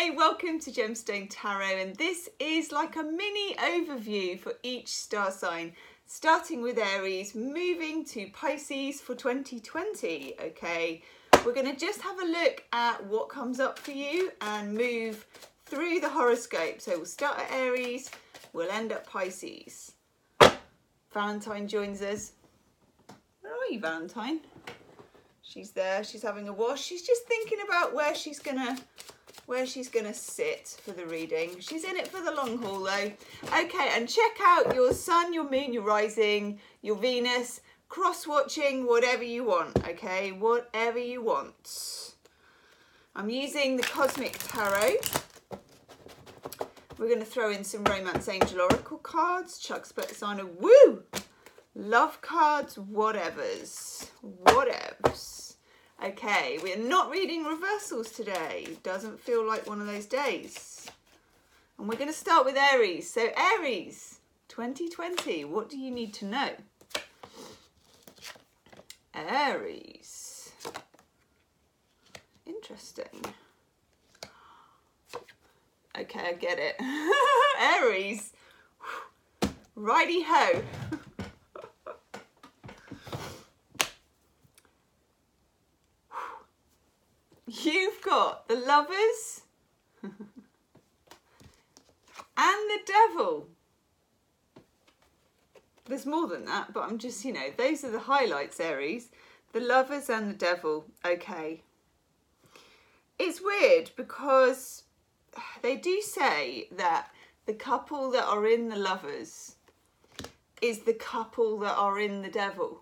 Hi, welcome to Gemstone Tarot, and this is like a mini overview for each star sign, starting with Aries, moving to Pisces for 2020, okay? We're going to just have a look at what comes up for you and move through the horoscope. So we'll start at Aries, we'll end at Pisces. Valentine joins us. Where are you, Valentine? She's there, she's having a wash. She's just thinking about where she's gonna sit for the reading. She's in it for the long haul though. Okay, and check out your sun, your moon, your rising, your Venus, cross-watching, whatever you want, okay? Whatever you want. I'm using the Cosmic Tarot. We're going to throw in some Romance Angel Oracle cards, Chuck Spiritsano, woo! Love cards, whatevers. Okay, we're not reading reversals today. Doesn't feel like one of those days. And we're going to start with Aries. So Aries, 2020, what do you need to know? Aries. Interesting. Okay, I get it. Aries. Righty-ho. You've got the Lovers and the Devil. There's more than that, but I'm just, those are the highlights, Aries. The Lovers and the Devil. Okay. It's weird because they do say that the couple that are in the Lovers is the couple that are in the Devil.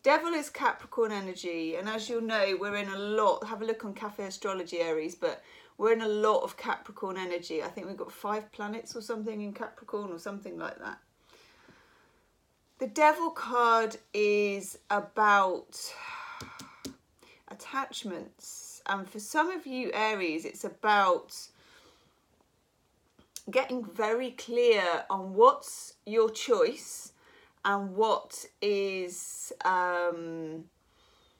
Devil is Capricorn energy, and as you'll know, we're in a lot, have a look on Cafe Astrology, Aries, but we're in a lot of Capricorn energy. I think we've got 5 planets or something in Capricorn or something like that. The Devil card is about attachments, and for some of you, Aries, it's about getting very clear on what's your choice and what is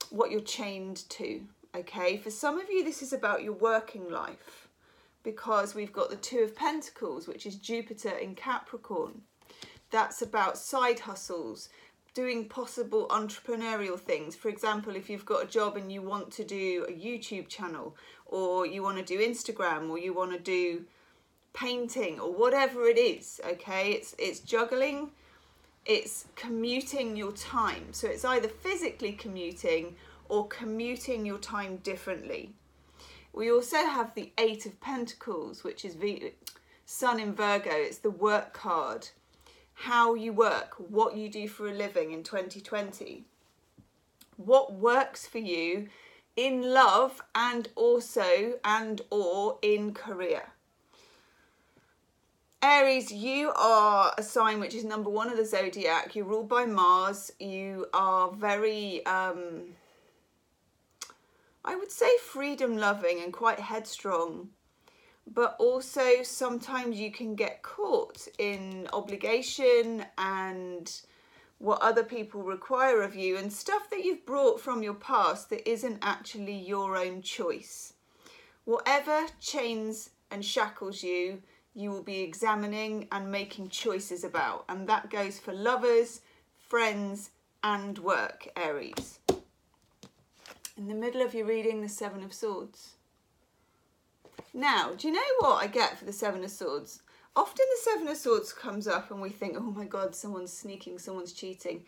what you're chained to, okay? For some of you, this is about your working life because we've got the 2 of Pentacles, which is Jupiter in Capricorn. That's about side hustles, doing possible entrepreneurial things. For example, if you've got a job and you want to do a YouTube channel, or you want to do Instagram, or you want to do painting, or whatever it is, okay? It's juggling. It's commuting your time. So it's either physically commuting or commuting your time differently. We also have the 8 of Pentacles, which is Sun in Virgo. It's the work card. How you work, what you do for a living in 2020. What works for you in love and also or in career. Aries, you are a sign which is number 1 of the zodiac. You're ruled by Mars. You are very, I would say freedom loving and quite headstrong. But also sometimes you can get caught in obligation and what other people require of you and stuff that you've brought from your past that isn't actually your own choice. Whatever chains and shackles you, you will be examining and making choices about. And that goes for lovers, friends, and work, Aries. In the middle of your reading, the 7 of Swords. Now, do you know what I get for the 7 of Swords? Often the 7 of Swords comes up and we think, oh my God, someone's sneaking, someone's cheating.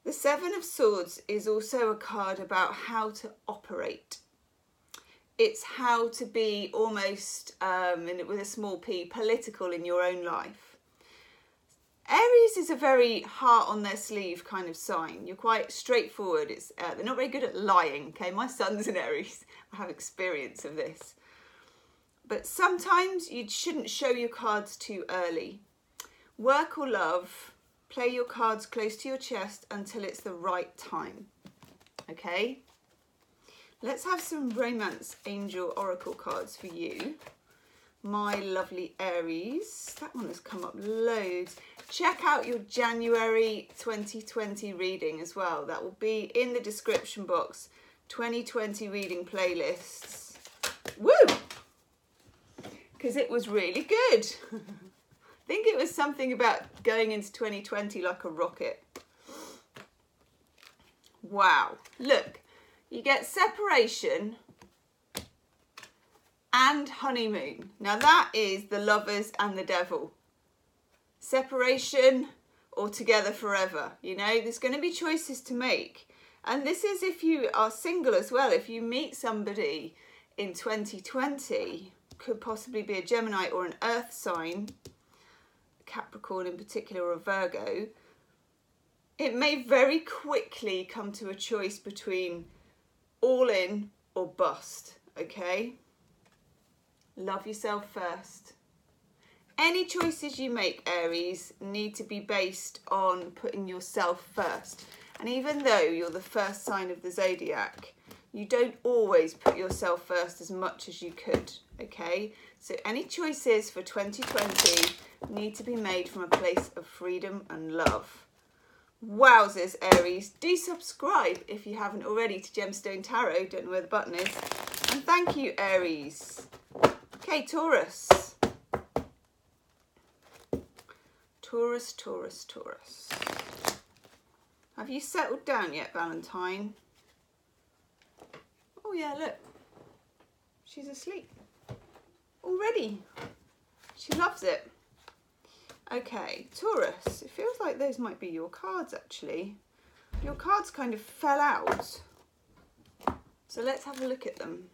The 7 of Swords is also a card about how to operate. It's how to be almost, with a small p, political in your own life. Aries is a very heart on their sleeve kind of sign. You're quite straightforward. They're not very good at lying, okay? My son's an Aries. I have experience of this. But sometimes you shouldn't show your cards too early. Work or love, play your cards close to your chest until it's the right time, okay? Let's have some Romance Angel Oracle cards for you. My lovely Aries. That one has come up loads. Check out your January 2020 reading as well. That will be in the description box. 2020 reading playlists. Woo! because it was really good. I think it was something about going into 2020 like a rocket. Wow, look, you get separation and honeymoon. Now that is the lovers and the devil. Separation or together forever. You know, there's going to be choices to make. And this is if you are single as well. If you meet somebody in 2020, could possibly be a Gemini or an earth sign, Capricorn in particular, or a Virgo, it may very quickly come to a choice between all in or bust, okay? Love yourself first. Any choices you make, Aries, need to be based on putting yourself first. And even though you're the first sign of the zodiac, you don't always put yourself first as much as you could, okay? So any choices for 2020 need to be made from a place of freedom and love. Wowzers, Aries. Do subscribe if you haven't already to Gemstone Tarot. Don't know where the button is. And thank you, Aries. Okay, Taurus. Taurus, Taurus, Taurus. Have you settled down yet, Valentine? Oh yeah, look. She's asleep. Already. She loves it. Okay, Taurus. It feels like those might be your cards, actually. Your cards kind of fell out. So let's have a look at them.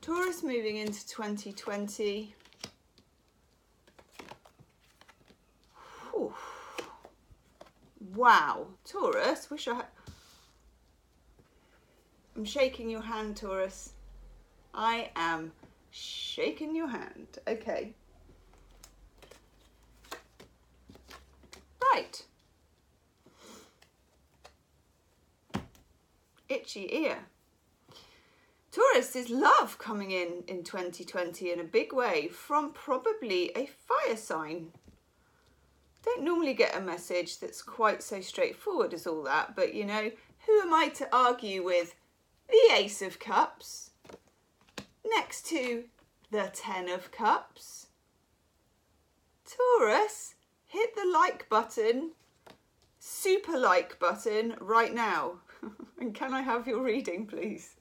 Taurus moving into 2020. Whew. Wow, Taurus, wish I had... I'm shaking your hand, Taurus. I am shaking your hand. Okay. Right. Itchy ear. Taurus is love coming in 2020 in a big way from probably a fire sign. Don't normally get a message that's quite so straightforward as all that, but you know, who am I to argue with the Ace of Cups next to the Ten of Cups? Taurus, hit the like button, super like button right now. And can I have your reading, please?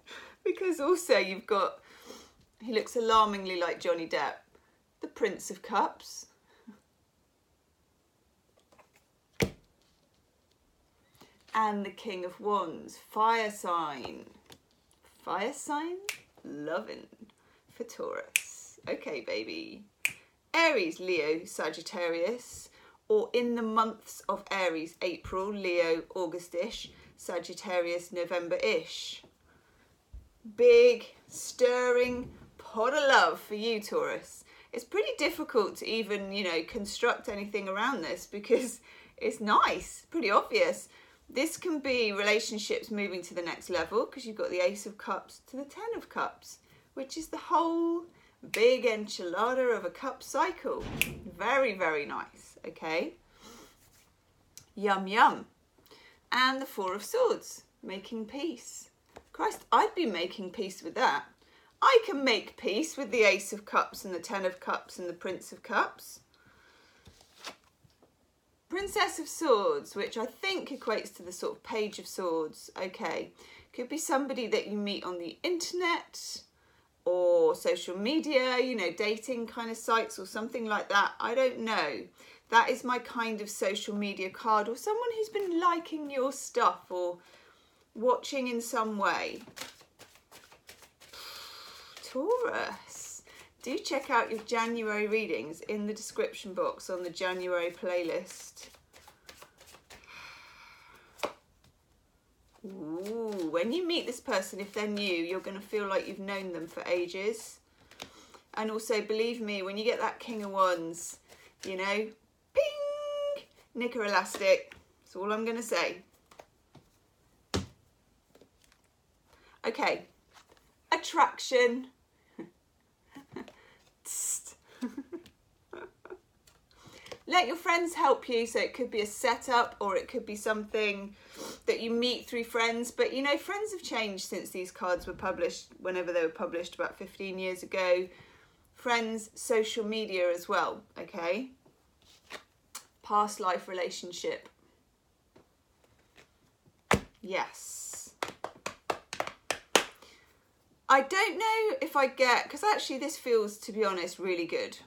Because also you've got, he looks alarmingly like Johnny Depp, the Prince of Cups. And the King of Wands, fire sign. Fire sign, loving for Taurus. Okay, baby. Aries, Leo, Sagittarius, or in the months of Aries, April, Leo, August-ish, Sagittarius, November-ish. Big, stirring pot of love for you, Taurus. It's pretty difficult to even, you know, construct anything around this because it's nice, pretty obvious. This can be relationships moving to the next level because you've got the Ace of Cups to the Ten of Cups, which is the whole big enchilada of a cup cycle. Very, very nice, okay? Yum, yum. And the Four of Swords, making peace. Christ, I'd be making peace with that. I can make peace with the Ace of Cups and the Ten of Cups and the Prince of Cups. Princess of Swords, which I think equates to the sort of Page of Swords. Okay, could be somebody that you meet on the internet or social media, you know, dating kind of sites or something like that. I don't know. That is my kind of social media card, or someone who's been liking your stuff or watching in some way. Taurus. Do check out your January readings in the description box on the January playlist. Ooh, when you meet this person, if they're new, you're going to feel like you've known them for ages. And also, believe me, when you get that King of Wands, you know, ping, knicker elastic. That's all I'm going to say. Okay, attraction. Let your friends help you, so it could be a setup or it could be something that you meet through friends. But you know, friends have changed since these cards were published, whenever they were published about 15 years ago. friends, social media as well, okay? Past life relationship. Yes. I don't know if I get, because actually this feels, to be honest, really good.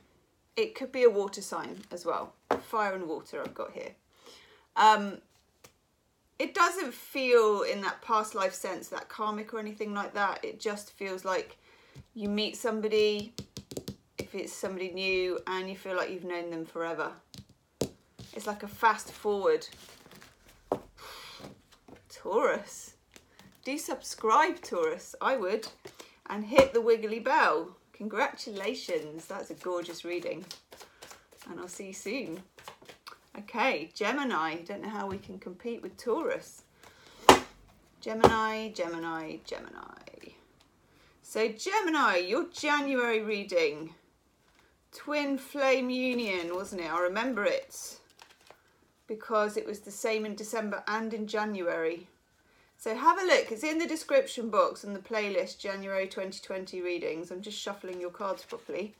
It could be a water sign as well. Fire and water I've got here. It doesn't feel in that past life sense, that karmic or anything like that. It just feels like you meet somebody, if it's somebody new, and you feel like you've known them forever. It's like a fast forward. Taurus. Do subscribe, Taurus. I would. And hit the wiggly bell. Congratulations. That's a gorgeous reading. And I'll see you soon. Okay, Gemini. Don't know how we can compete with Taurus. Gemini, Gemini, Gemini. So Gemini, your January reading. Twin flame union, wasn't it? I remember it. Because it was the same in December and in January. So have a look. It's in the description box and the playlist, January 2020 readings. I'm just shuffling your cards properly.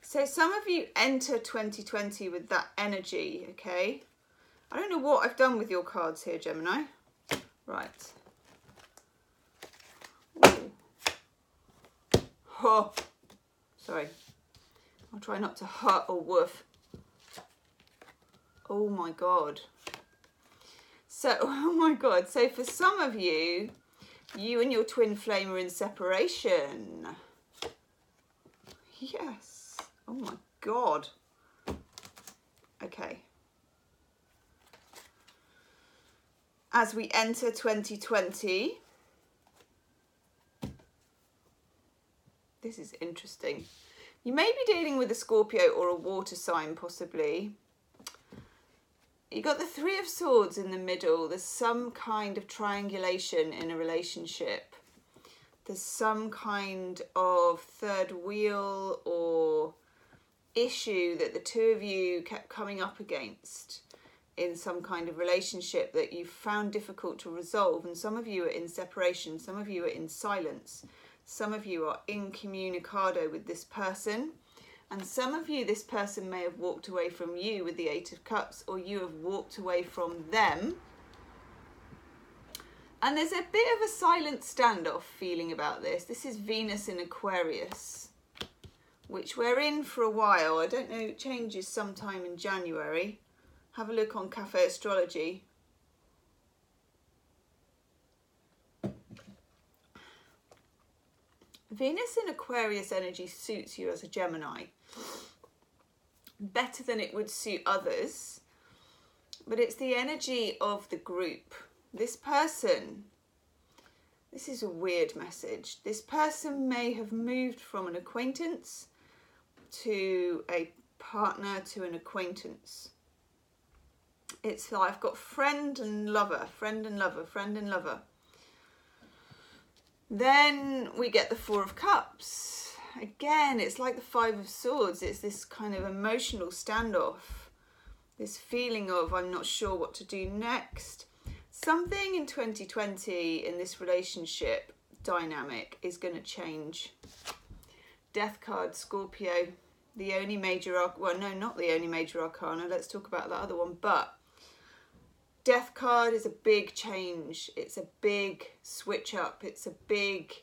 So some of you enter 2020 with that energy, okay? I don't know what I've done with your cards here, Gemini. Right. Ooh. Oh, sorry. I'll try not to hurt or woof. Oh my God. So, oh my God. So for some of you, you and your twin flame are in separation. Yes. Oh my God. Okay. As we enter 2020, this is interesting. You may be dealing with a Scorpio or a water sign, possibly. You got the Three of Swords in the middle. There's some kind of triangulation in a relationship. There's some kind of third wheel or issue that the two of you kept coming up against in some kind of relationship that you found difficult to resolve. And some of you are in separation. Some of you are in silence. Some of you are incommunicado with this person. And some of you, this person may have walked away from you with the Eight of Cups, or you have walked away from them. And there's a bit of a silent standoff feeling about this. This is Venus in Aquarius, which we're in for a while. I don't know, it changes sometime in January. Have a look on Cafe Astrology. Venus in Aquarius energy suits you as a Gemini better than it would suit others, but it's the energy of the group. This person, this is a weird message. This person may have moved from an acquaintance to a partner to an acquaintance. It's like I've got friend and lover, friend and lover, friend and lover. Then we get the Four of Cups. Again, it's like the Five of Swords. It's this kind of emotional standoff. This feeling of I'm not sure what to do next. Something in 2020 in this relationship dynamic is going to change. Death card, Scorpio. The only major, well, no, not the only major arcana. Let's talk about that other one. But Death card is a big change. It's a big switch up. It's a big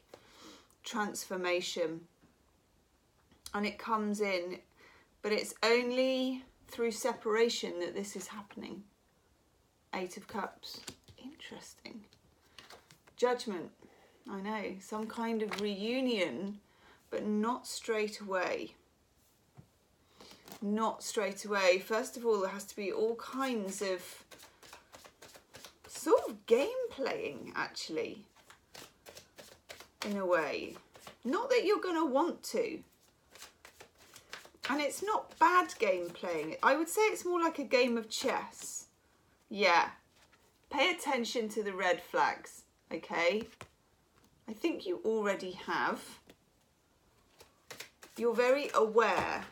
transformation. And it comes in, but it's only through separation that this is happening. Eight of Cups. Interesting. Judgment. I know. Some kind of reunion, but not straight away. Not straight away. First of all, there has to be all kinds of sort of game playing, actually, in a way. Not that you're going to want to. And it's not bad game playing. I would say it's more like a game of chess. Yeah. Pay attention to the red flags, okay? I think you already have. You're very aware.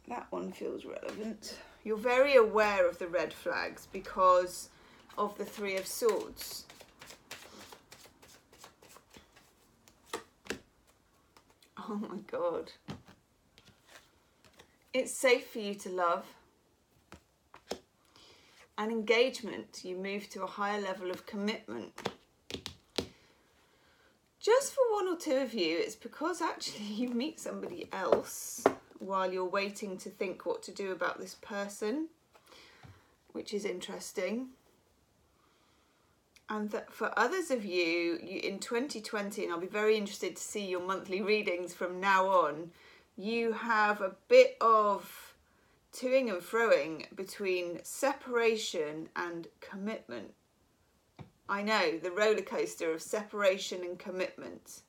That one feels relevant. You're very aware of the red flags because of the Three of Swords. Oh my God. It's safe for you to love. And engagement, you move to a higher level of commitment. Just for one or two of you, it's because actually you meet somebody else while you're waiting to think what to do about this person, which is interesting. And that for others of you, in 2020, and I'll be very interested to see your monthly readings from now on, you have a bit of toing and froing between separation and commitment. I know, the roller coaster of separation and commitment.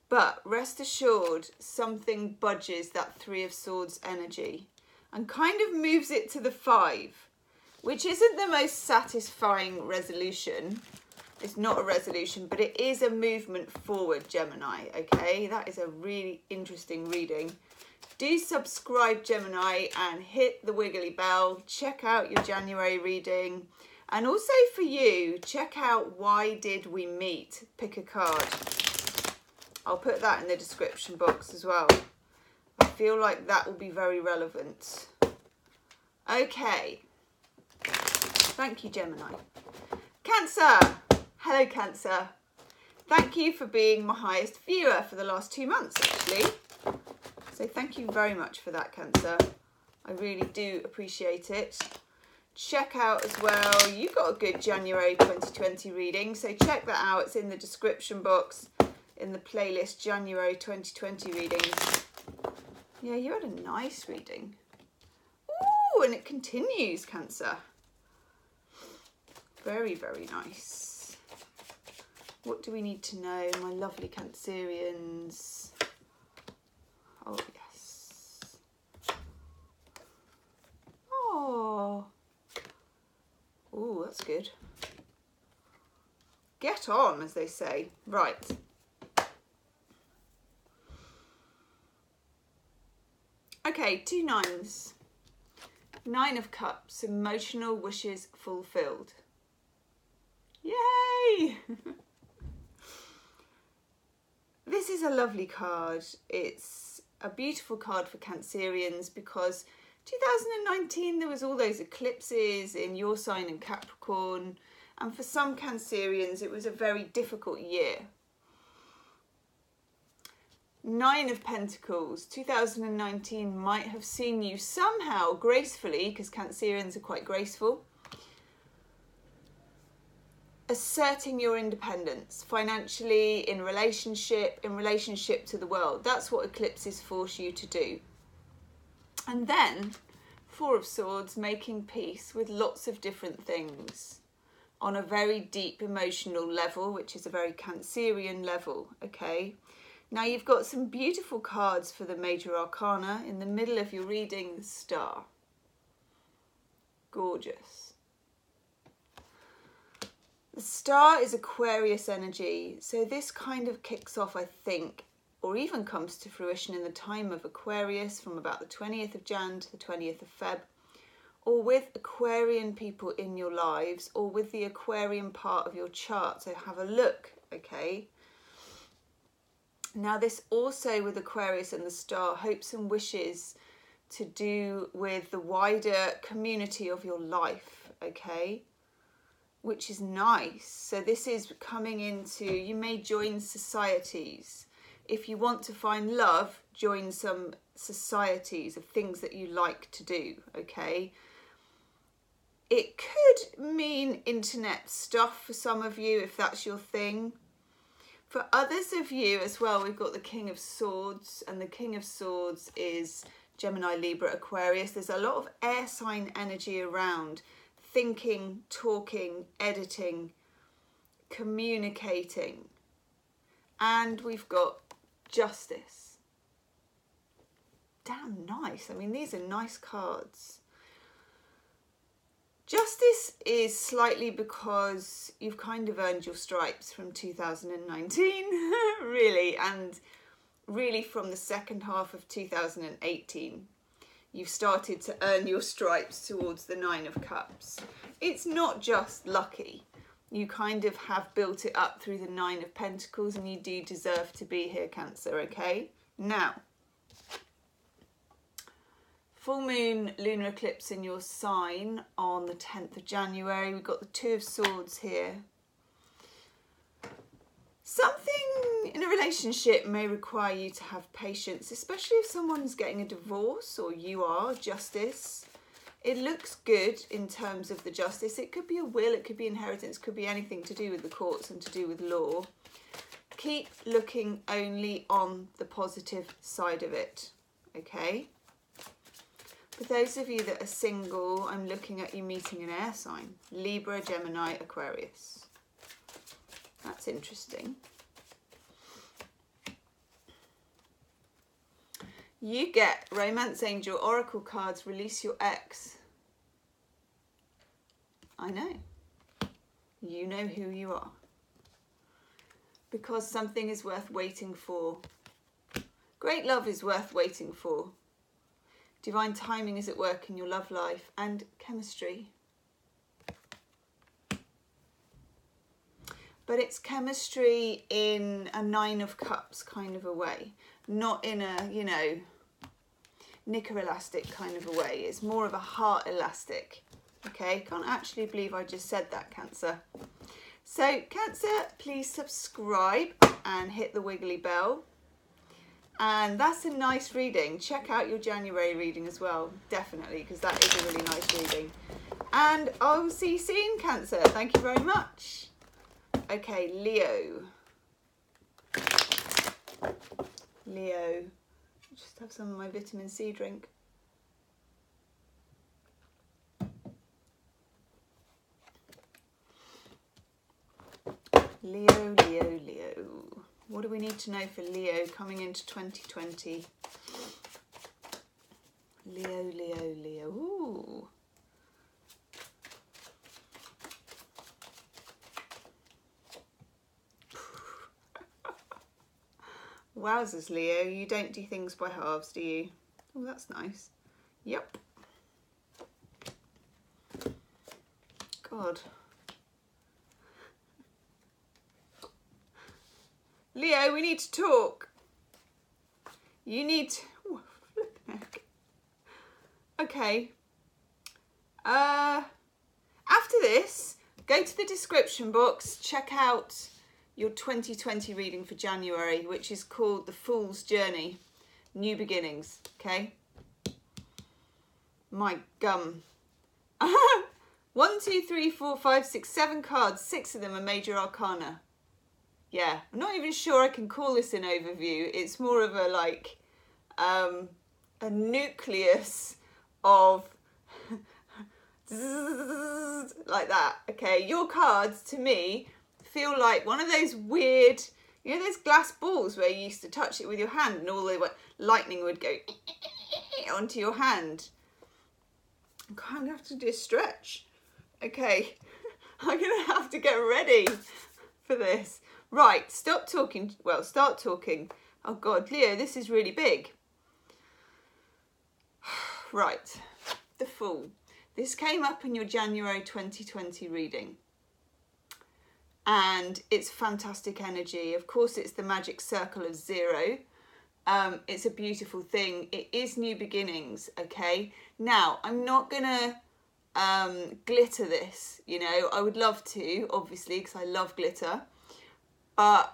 But rest assured, something budges that Three of Swords energy and kind of moves it to the 5. Which isn't the most satisfying resolution. It's not a resolution, but it is a movement forward, Gemini, okay? That is a really interesting reading. Do subscribe, Gemini, and hit the wiggly bell. Check out your January reading. And also for you, check out Why Did We Meet? Pick a card. I'll put that in the description box as well. I feel like that will be very relevant. Okay. Thank you, Gemini. Cancer. Hello, Cancer. Thank you for being my highest viewer for the last 2 months, actually. So thank you very much for that, Cancer. I really do appreciate it. Check out as well, you got a good January 2020 reading, so check that out. It's in the description box in the playlist January 2020 readings. Yeah, you had a nice reading. Ooh, and it continues, Cancer. Very, very nice. What do we need to know, my lovely Cancerians? Oh, yes. Oh. Ooh, that's good. Get on, as they say. Right. Okay, 2 9s. 9 of Cups, emotional wishes fulfilled. Yay! This is a lovely card. It's a beautiful card for Cancerians because 2019 there was all those eclipses in your sign in Capricorn, and for some Cancerians it was a very difficult year. 9 of Pentacles, 2019 might have seen you somehow gracefully, because Cancerians are quite graceful, asserting your independence financially, in relationship to the world. That's what eclipses force you to do. And then 4 of Swords, making peace with lots of different things on a very deep emotional level, which is a very Cancerian level, okay? Now you've got some beautiful cards for the major arcana. In the middle of your reading, the Star. Gorgeous. The Star is Aquarius energy, so this kind of kicks off, I think, or even comes to fruition in the time of Aquarius from about the 20th of Jan to the 20th of Feb, or with Aquarian people in your lives, or with the Aquarian part of your chart, so have a look, okay? Now this also with Aquarius and the Star, hopes and wishes to do with the wider community of your life, okay? Which is nice. So this is coming into, you may join societies. If you want to find love, join some societies of things that you like to do, okay? It could mean internet stuff for some of you, if that's your thing. For others of you as well, we've got the King of Swords, and the King of Swords is Gemini, Libra, Aquarius. There's a lot of air sign energy around. Thinking, talking, editing, communicating. And we've got Justice. Damn nice. I mean, these are nice cards. Justice is slightly because you've kind of earned your stripes from 2019, really, and really from the second half of 2018. You've started to earn your stripes towards the 9 of Cups. It's not just lucky. You kind of have built it up through the 9 of Pentacles, and you do deserve to be here, Cancer, okay? Now, full moon lunar eclipse in your sign on the 10th of January. We've got the 2 of Swords here. Something in a relationship may require you to have patience, especially if someone's getting a divorce or you are, justice. It looks good in terms of the justice. It could be a will, it could be inheritance, it could be anything to do with the courts and to do with law. Keep looking only on the positive side of it, okay? For those of you that are single, I'm looking at you meeting an air sign. Libra, Gemini, Aquarius. That's interesting. You get Romance Angel Oracle cards, release your ex. I know. You know who you are. Because something is worth waiting for. Great love is worth waiting for. Divine timing is at work in your love life and chemistry. But it's chemistry in a 9 of Cups kind of a way. Not in a, you know, knicker elastic kind of a way. It's more of a heart elastic. Okay, can't actually believe I just said that, Cancer. So, Cancer, please subscribe and hit the wiggly bell. And that's a nice reading. Check out your January reading as well, definitely, because that is a really nice reading. And I will see you soon, Cancer. Thank you very much. Okay, Leo. Leo. Just have some of my vitamin C drink. Leo, Leo, Leo. What do we need to know for Leo coming into 2020? Leo, Leo, Leo. Ooh. Wowzers, Leo, you don't do things by halves, do you? Oh, that's nice. Yep. God. Leo, we need to talk. You need to... Oh, flippin' heck. Okay. After this, go to the description box, check out your 2020 reading for January, which is called The Fool's Journey, New Beginnings, okay? My gum. 1, 2, 3, 4, 5, 6, 7 cards, 6 of them are major arcana. Yeah, I'm not even sure I can call this an overview. It's more of a like, a nucleus of like that, okay? Your cards, to me, feel like one of those weird, you know those glass balls where you used to touch it with your hand and all the lightning would go onto your hand. I'm going to have to do a stretch. Okay, I'm going to have to get ready for this. Right, stop talking. Well, start talking. Oh God, Leo, this is really big. Right, the Fool. This came up in your January 2020 reading. And it's fantastic energy. Of course, it's the magic circle of 0. It's a beautiful thing. It is new beginnings, okay? Now, I'm not going to glitter this, you know. I would love to, obviously, because I love glitter. But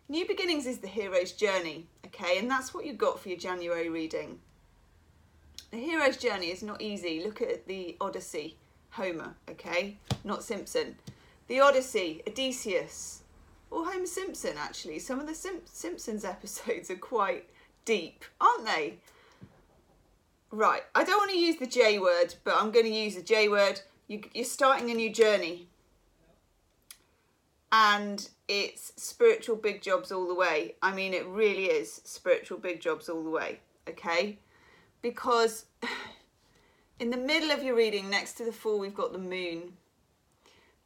new beginnings is the hero's journey, okay? And that's what you got for your January reading. The hero's journey is not easy. Look at the Odyssey, Homer, okay? Not Simpson. The Odyssey, Odysseus, or Homer Simpson, actually. Some of the Simpsons episodes are quite deep, aren't they? Right, I don't want to use the J word, but I'm going to use the J word. You're starting a new journey. And it's spiritual big jobs all the way. I mean, it really is spiritual big jobs all the way, okay? Because in the middle of your reading, next to the Fool, we've got the Moon.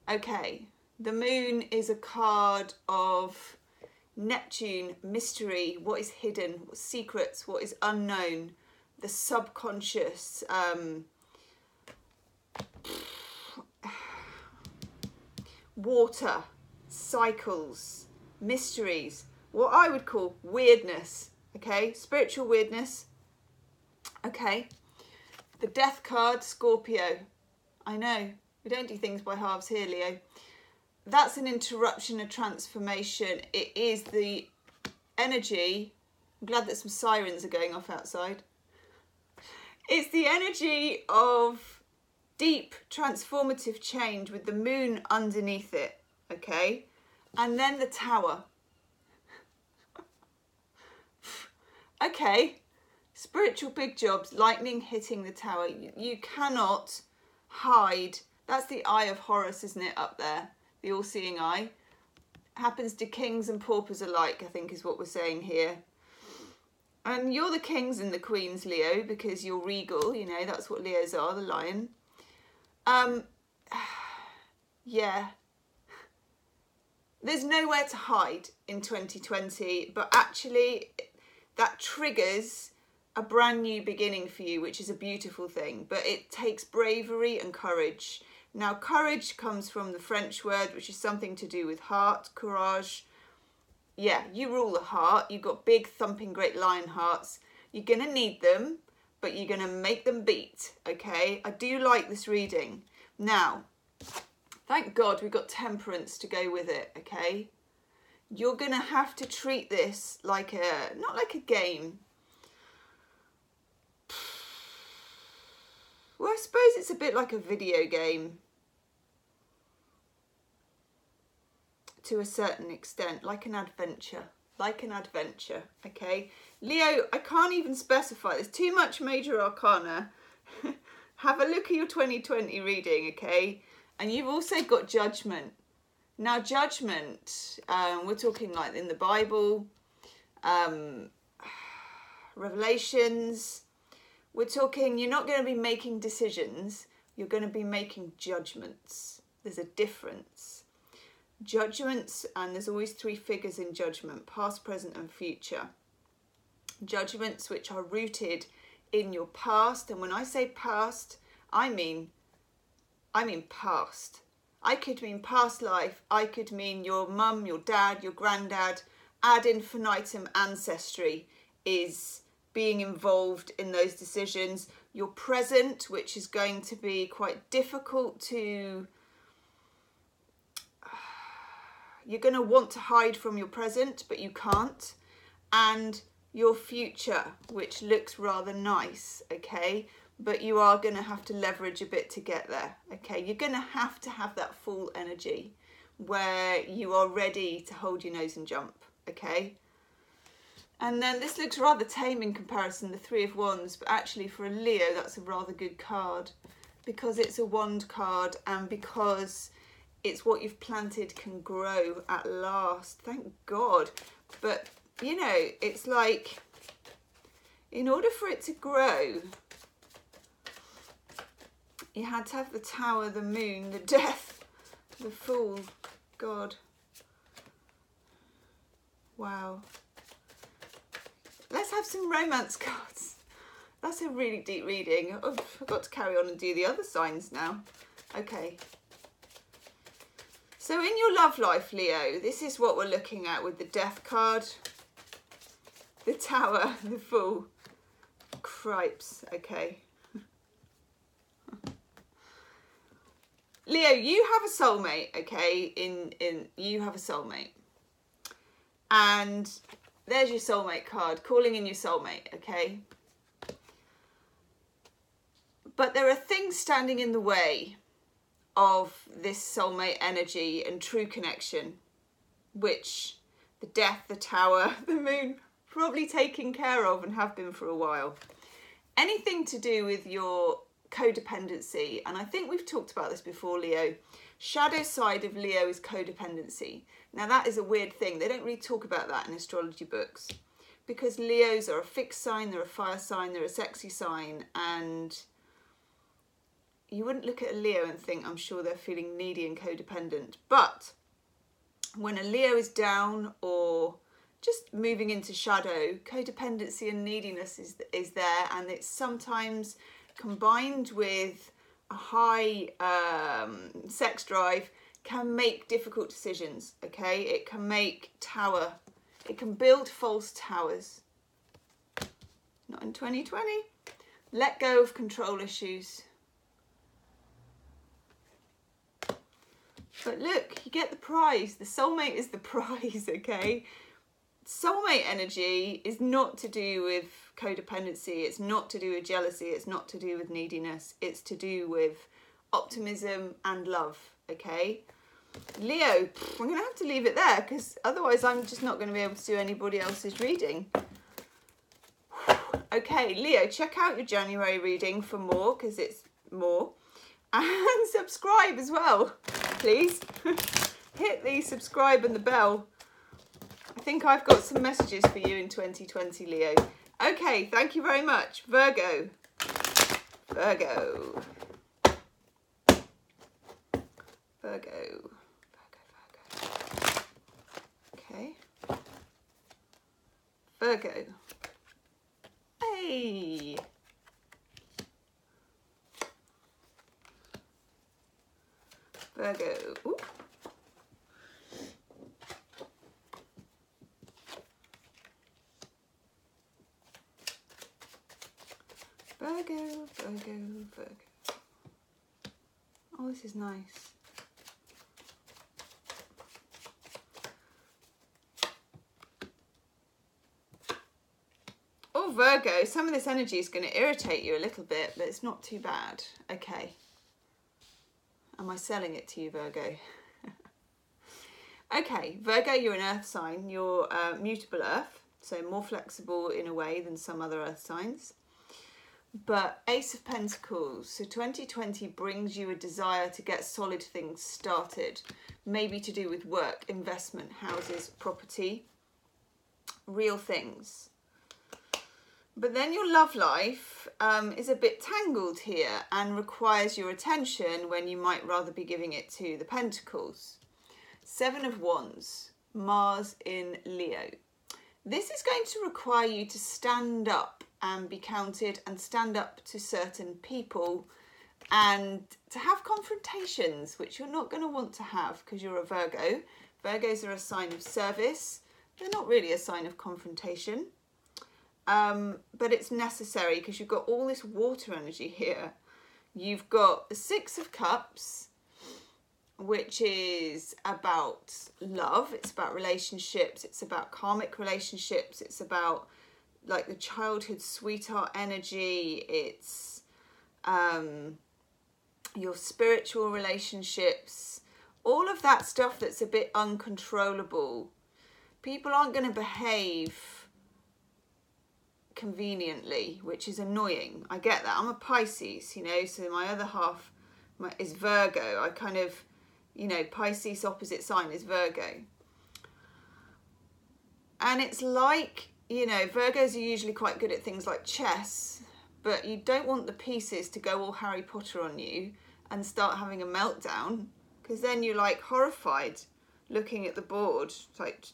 Okay, the Moon is a card of Neptune, mystery, what is hidden, what secrets, what is unknown, the subconscious. water, cycles, mysteries, what I would call weirdness, okay? Spiritual weirdness, okay? The death card, Scorpio. I know, we don't do things by halves here, Leo. That's an interruption, a transformation. It is the energy. I'm glad that some sirens are going off outside. It's the energy of deep transformative change with the moon underneath it, okay? And then the tower. Okay, spiritual big jobs, lightning hitting the tower. You cannot hide. That's the eye of Horus, isn't it, up there? The all-seeing eye. Happens to kings and paupers alike, I think is what we're saying here. And you're the kings and the queens, Leo, because you're regal, you know, that's what Leos are, the lion. Yeah. There's nowhere to hide in 2020, but actually that triggers a brand new beginning for you, which is a beautiful thing, but it takes bravery and courage. Now, courage comes from the French word, which is something to do with heart, courage. Yeah, you rule the heart. You've got big, thumping, great lion hearts. You're going to need them, but you're going to make them beat, okay? I do like this reading. Now, thank God we've got temperance to go with it, okay? You're going to have to treat this like not like a game. Well, I suppose it's a bit like a video game. To a certain extent, like an adventure, okay? Leo, I can't even specify, there's too much major arcana. Have a look at your 2020 reading, okay? And you've also got judgment. Now, judgment, we're talking like in the Bible, Revelations. We're talking, you're not going to be making decisions, you're going to be making judgments. There's a difference. Judgments, and there's always three figures in judgment: past, present and future. Judgments which are rooted in your past, and when I say past, I mean past. I could mean past life, I could mean your mum, your dad, your granddad. Ad infinitum ancestry is being involved in those decisions. Your present, which is going to be quite difficult to... You're going to want to hide from your present, but you can't. And your future, which looks rather nice, okay? But you are going to have to leverage a bit to get there, okay? You're going to have that full energy where you are ready to hold your nose and jump, okay? And then this looks rather tame in comparison, the Three of Wands, but actually for a Leo, that's a rather good card because it's a wand card and because it's what you've planted can grow at last. Thank God. But, you know, it's like, in order for it to grow, you had to have the Tower, the Moon, the Death, the Fool. God. Wow. Let's have some romance cards. That's a really deep reading. Oh, I've got to carry on and do the other signs now. Okay. So in your love life, Leo, this is what we're looking at with the Death card, the Tower, the Fool. Cripes, okay. Leo, you have a soulmate, okay? You have a soulmate. And there's your soulmate card, calling in your soulmate, okay? But there are things standing in the way of this soulmate energy and true connection, which the Death, the Tower, the Moon, probably taken care of and have been for a while. Anything to do with your codependency, and I think we've talked about this before, Leo. Shadow side of Leo is codependency. Now that is a weird thing. They don't really talk about that in astrology books because Leos are a fixed sign, they're a fire sign, they're a sexy sign, and you wouldn't look at a Leo and think, I'm sure they're feeling needy and codependent. But when a Leo is down or just moving into shadow, codependency and neediness is there, and it's sometimes combined with a high sex drive can make difficult decisions, okay? It can it can build false towers. Not in 2020. Let go of control issues. But look, you get the prize. The soulmate is the prize, okay? Soulmate energy is not to do with codependency. It's not to do with jealousy. It's not to do with neediness. It's to do with optimism and love, okay? Leo, I'm going to have to leave it there because otherwise I'm just not going to be able to do anybody else's reading. Okay, Leo, check out your January reading for more because it's more. And subscribe as well, please. Hit the subscribe and the bell. I think I've got some messages for you in 2020, Leo. Okay, thank you very much. Virgo. Virgo. Virgo. Okay. Virgo. Hey. Virgo. Ooh. Virgo, Virgo, Virgo. Oh, this is nice. Oh, Virgo, some of this energy is going to irritate you a little bit, but it's not too bad. Okay. Am I selling it to you, Virgo? Okay, Virgo, you're an earth sign. You're mutable earth, so more flexible in a way than some other earth signs. But Ace of Pentacles, so 2020 brings you a desire to get solid things started, maybe to do with work, investment, houses, property, real things. But then your love life is a bit tangled here and requires your attention when you might rather be giving it to the Pentacles. Seven of Wands, Mars in Leo. This is going to require you to stand up and be counted and stand up to certain people and to have confrontations, which you're not going to want to have because you're a Virgo. Virgos are a sign of service. They're not really a sign of confrontation. But it's necessary because you've got all this water energy here. You've got the Six of Cups, which is about love. It's about relationships. It's about karmic relationships. It's about like the childhood sweetheart energy. It's your spiritual relationships. All of that stuff that's a bit uncontrollable. People aren't going to behave conveniently, which is annoying. I get that. I'm a Pisces, you know, so my other half is Virgo. I kind of, you know, Pisces opposite sign is Virgo. And it's like, you know, Virgos are usually quite good at things like chess, but you don't want the pieces to go all Harry Potter on you and start having a meltdown, because then you're like horrified looking at the board. It's like,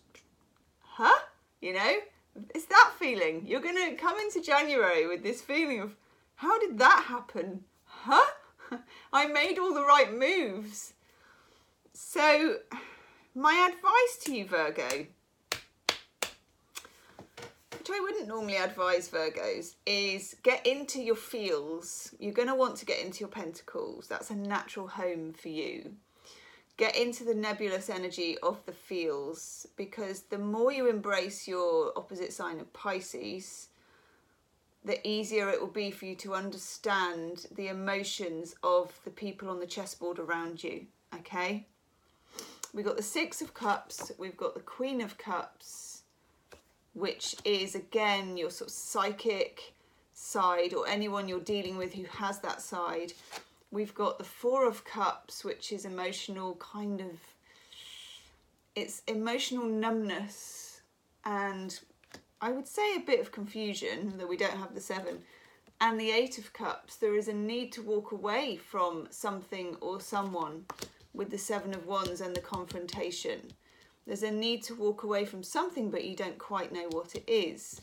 huh? You know? It's that feeling. You're going to come into January with this feeling of, how did that happen? Huh? I made all the right moves. So, my advice to you, Virgo, which I wouldn't normally advise Virgos, is get into your feels. You're going to want to get into your Pentacles. That's a natural home for you. Get into the nebulous energy of the feels, because the more you embrace your opposite sign of Pisces, the easier it will be for you to understand the emotions of the people on the chessboard around you, okay? We've got the Six of Cups, we've got the Queen of Cups, which is, again, your sort of psychic side, or anyone you're dealing with who has that side. We've got the Four of Cups, which is emotional kind of, it's emotional numbness and I would say a bit of confusion, though we don't have the Seven. And the Eight of Cups, there is a need to walk away from something or someone with the Seven of Wands and the confrontation. There's a need to walk away from something, but you don't quite know what it is.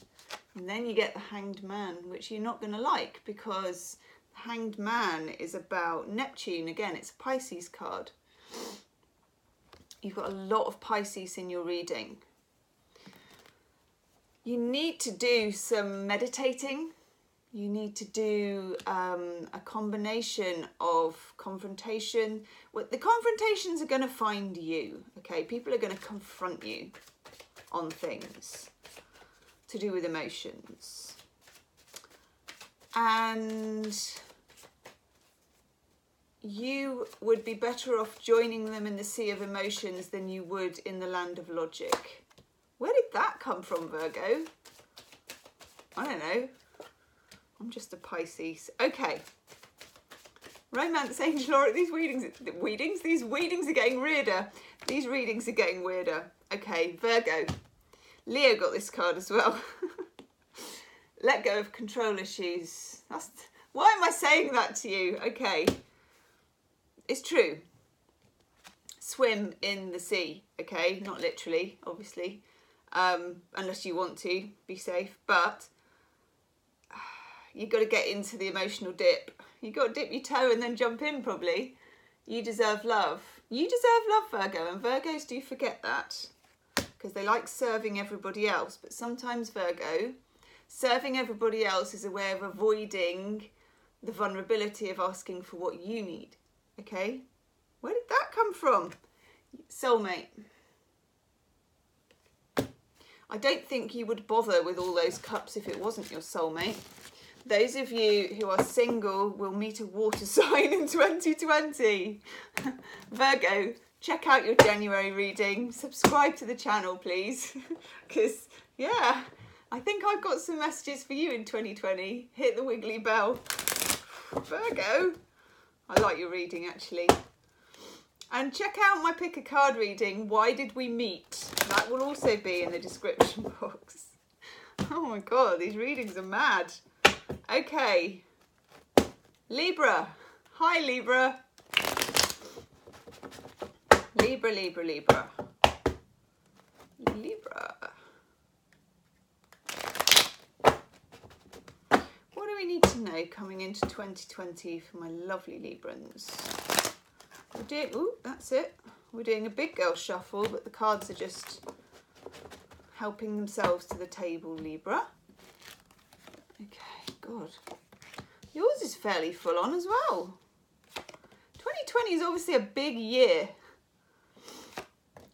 And then you get the Hanged Man, which you're not going to like, because Hanged Man is about Neptune. Again, it's a Pisces card. You've got a lot of Pisces in your reading. You need to do some meditating. You need to do a combination of confrontation. Well, the confrontations are going to find you, okay? People are going to confront you on things to do with emotions. And you would be better off joining them in the sea of emotions than you would in the land of logic. Where did that come from, Virgo? I don't know. I'm just a Pisces. Okay. Romance Angel, all right, these readings are getting weirder. These readings are getting weirder. Okay, Virgo. Leo got this card as well. Let go of control issues. Why am I saying that to you? Okay. It's true. Swim in the sea, okay? Not literally, obviously. Unless you want to, be safe. But you've got to get into the emotional dip. You've got to dip your toe and then jump in, probably. You deserve love. You deserve love, Virgo. And Virgos do forget that. Because they like serving everybody else. But sometimes, Virgo, serving everybody else is a way of avoiding the vulnerability of asking for what you need. Okay? Where did that come from? Soulmate. I don't think you would bother with all those cups if it wasn't your soulmate. Those of you who are single will meet a water sign in 2020. Virgo, check out your January reading. Subscribe to the channel, please. Because, yeah, I think I've got some messages for you in 2020. Hit the wiggly bell. Virgo. I like your reading, actually. And check out my pick a card reading, Why Did We Meet? That will also be in the description box. Oh my God, these readings are mad. Okay. Libra. Hi, Libra. Libra, Libra, Libra. Libra. What do we need to know coming into 2020 for my lovely Librans? We're doing, ooh, that's it. We're doing a big girl shuffle, but the cards are just helping themselves to the table, Libra. Okay, God. Yours is fairly full on as well. 2020 is obviously a big year.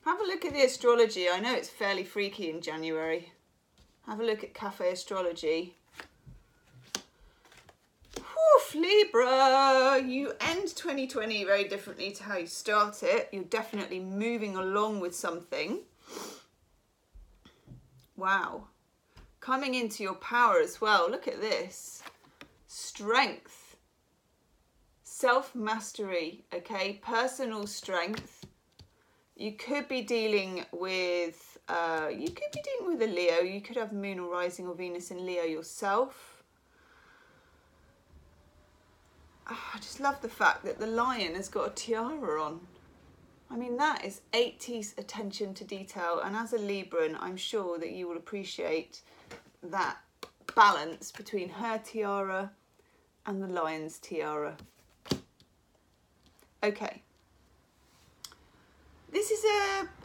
Have a look at the astrology. I know it's fairly freaky in January. Have a look at Cafe Astrology. Woof, Libra, you end 2020 very differently to how you start it. You're definitely moving along with something. Wow. Coming into your power as well. Look at this. Strength. Self-mastery, okay? Personal strength. You could be dealing with, a Leo. You could have Moon or Rising or Venus in Leo yourself. I just love the fact that the lion has got a tiara on. I mean, that is 80s attention to detail. And as a Libran, I'm sure that you will appreciate that balance between her tiara and the lion's tiara. Okay. This is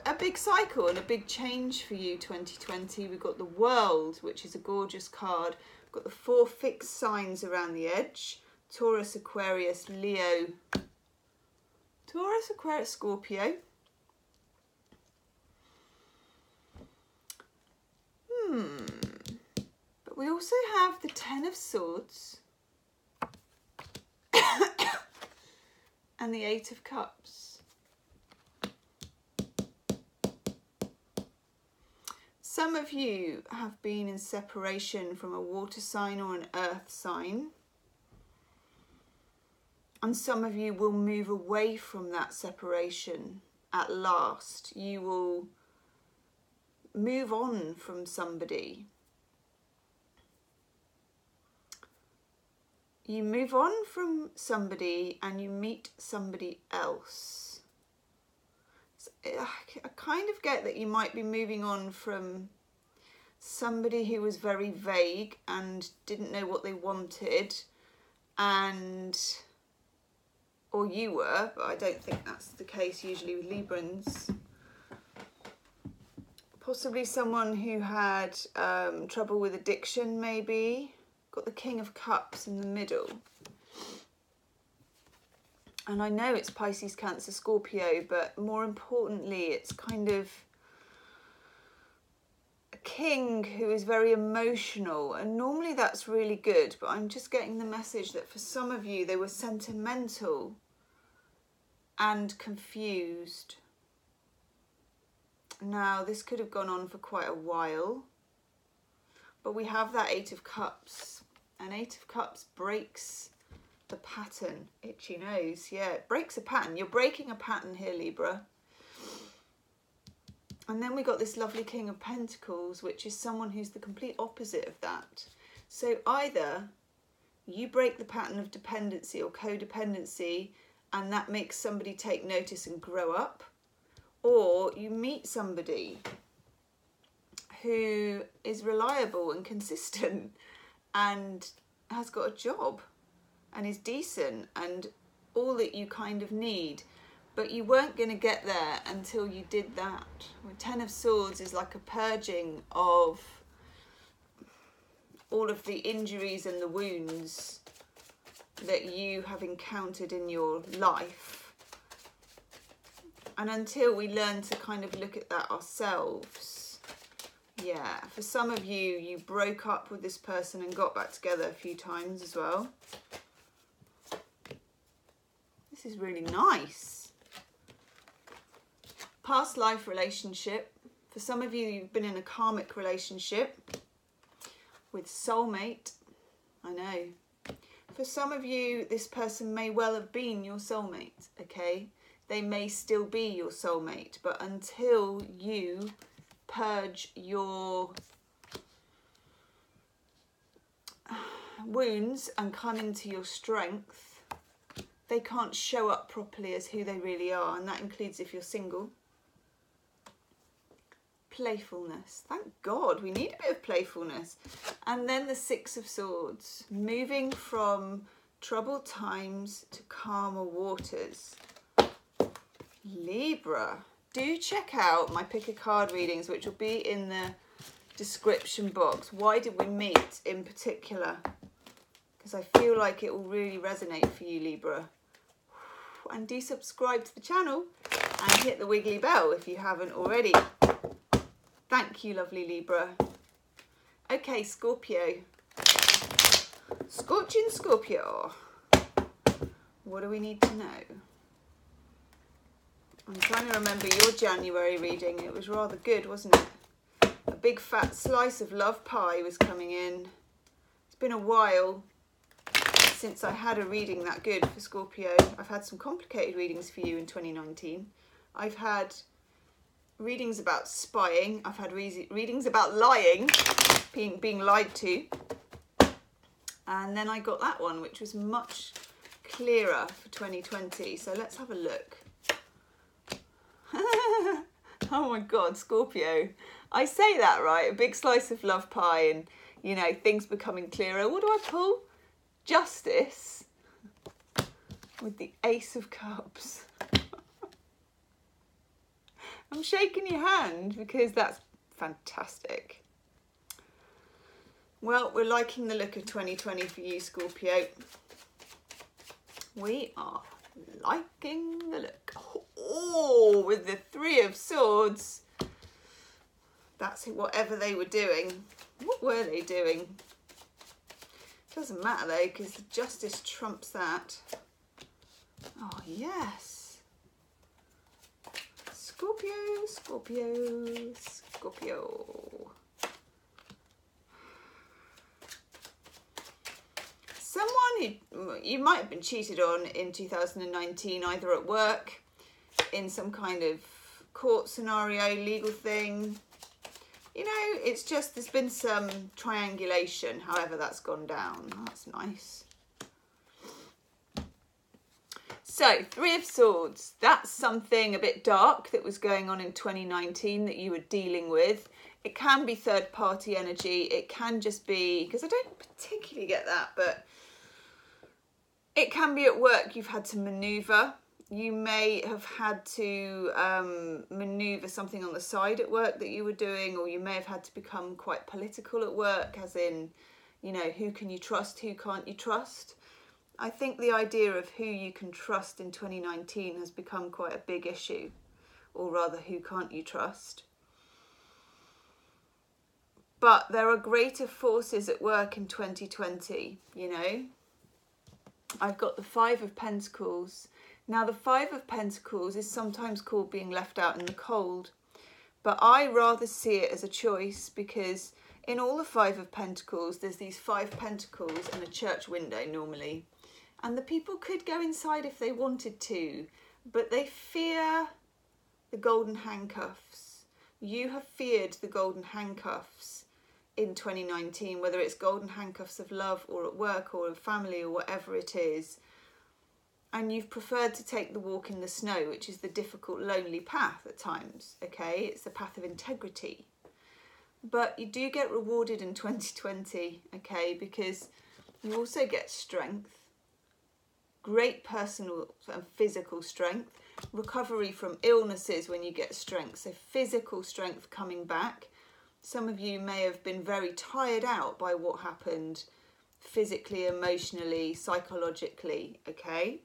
a big cycle and a big change for you, 2020. We've got the World, which is a gorgeous card. We've got the 4 fixed signs around the edge. Taurus, Aquarius, Leo, Taurus, Aquarius, Scorpio. But we also have the 10 of Swords and the 8 of Cups. Some of you have been in separation from a water sign or an earth sign. And some of you will move away from that separation at last. You will move on from somebody. You move on from somebody and you meet somebody else. So I kind of get that you might be moving on from somebody who was very vague and didn't know what they wanted, or you were, but I don't think that's the case usually with Librans. Possibly someone who had trouble with addiction, maybe. Got the King of Cups in the middle. And I know it's Pisces, Cancer, Scorpio, but more importantly, it's kind of a king who is very emotional. And normally that's really good, but I'm just getting the message that for some of you, they were sentimental and confused. Now, this could have gone on for quite a while, but we have that Eight of Cups, and Eight of Cups breaks the pattern. Itchy nose, yeah, it breaks a pattern. You're breaking a pattern here, Libra. And then we got this lovely King of Pentacles, which is someone who's the complete opposite of that. So either you break the pattern of dependency or codependency, and that makes somebody take notice and grow up, or you meet somebody who is reliable and consistent and has got a job and is decent and all that you kind of need, but you weren't going to get there until you did that. Ten of Swords is like a purging of all of the injuries and the wounds that you have encountered in your life. And until we learn to kind of look at that ourselves, yeah, for some of you, you broke up with this person and got back together a few times as well. This is really nice. Past life relationship. For some of you, you've been in a karmic relationship with soulmate. I know. For some of you, this person may well have been your soulmate, okay? They may still be your soulmate, but until you purge your wounds and come into your strength, they can't show up properly as who they really are, and that includes if you're single. Playfulness. Thank God, we need a bit of playfulness. And then the Six of Swords, moving from troubled times to calmer waters. Libra, do check out my pick a card readings, which will be in the description box. Why did we meet in particular? Because I feel like it will really resonate for you, Libra. And do subscribe to the channel and hit the wiggly bell if you haven't already. Thank you, lovely Libra. Okay, Scorpio. Scorching Scorpio. What do we need to know? I'm trying to remember your January reading. It was rather good, wasn't it? A big fat slice of love pie was coming in. It's been a while since I had a reading that good for Scorpio. I've had some complicated readings for you in 2019. I've had readings about spying. I've had readings about lying, being lied to. And then I got that one, which was much clearer for 2020. So let's have a look. Oh my God, Scorpio. I say that right, a big slice of love pie and, you know, things becoming clearer. What do I pull? Justice with the Ace of Cups. I'm shaking your hand because that's fantastic. Well, we're liking the look of 2020 for you, Scorpio. We are liking the look. Oh, with the Three of Swords. That's whatever they were doing. What were they doing? Doesn't matter though, because justice trumps that. Oh, yes. Scorpio, Scorpio, Scorpio. Someone who you might have been cheated on in 2019, either at work, in some kind of court scenario, legal thing. You know, it's just there's been some triangulation, however that's gone down. That's nice. So, Three of Swords. That's something a bit dark that was going on in 2019 that you were dealing with. It can be third-party energy. It can just be, because I don't particularly get that, but it can be at work you've had to manoeuvre You may have had to maneuver something on the side at work that you were doing, or you may have had to become quite political at work, as in, you know, who can you trust, who can't you trust? I think the idea of who you can trust in 2019 has become quite a big issue, or rather, who can't you trust? But there are greater forces at work in 2020, you know. I've got the Five of Pentacles. Now, the Five of Pentacles is sometimes called being left out in the cold, but I rather see it as a choice, because in all the Five of Pentacles, there's these 5 pentacles and a church window normally, and the people could go inside if they wanted to, but they fear the golden handcuffs. You have feared the golden handcuffs in 2019, whether it's golden handcuffs of love or at work or of family or whatever it is. And you've preferred to take the walk in the snow, which is the difficult, lonely path at times, okay? It's the path of integrity. But you do get rewarded in 2020, okay? Because you also get strength, great personal and physical strength, recovery from illnesses when you get strength. So physical strength coming back. Some of you may have been very tired out by what happened physically, emotionally, psychologically, okay?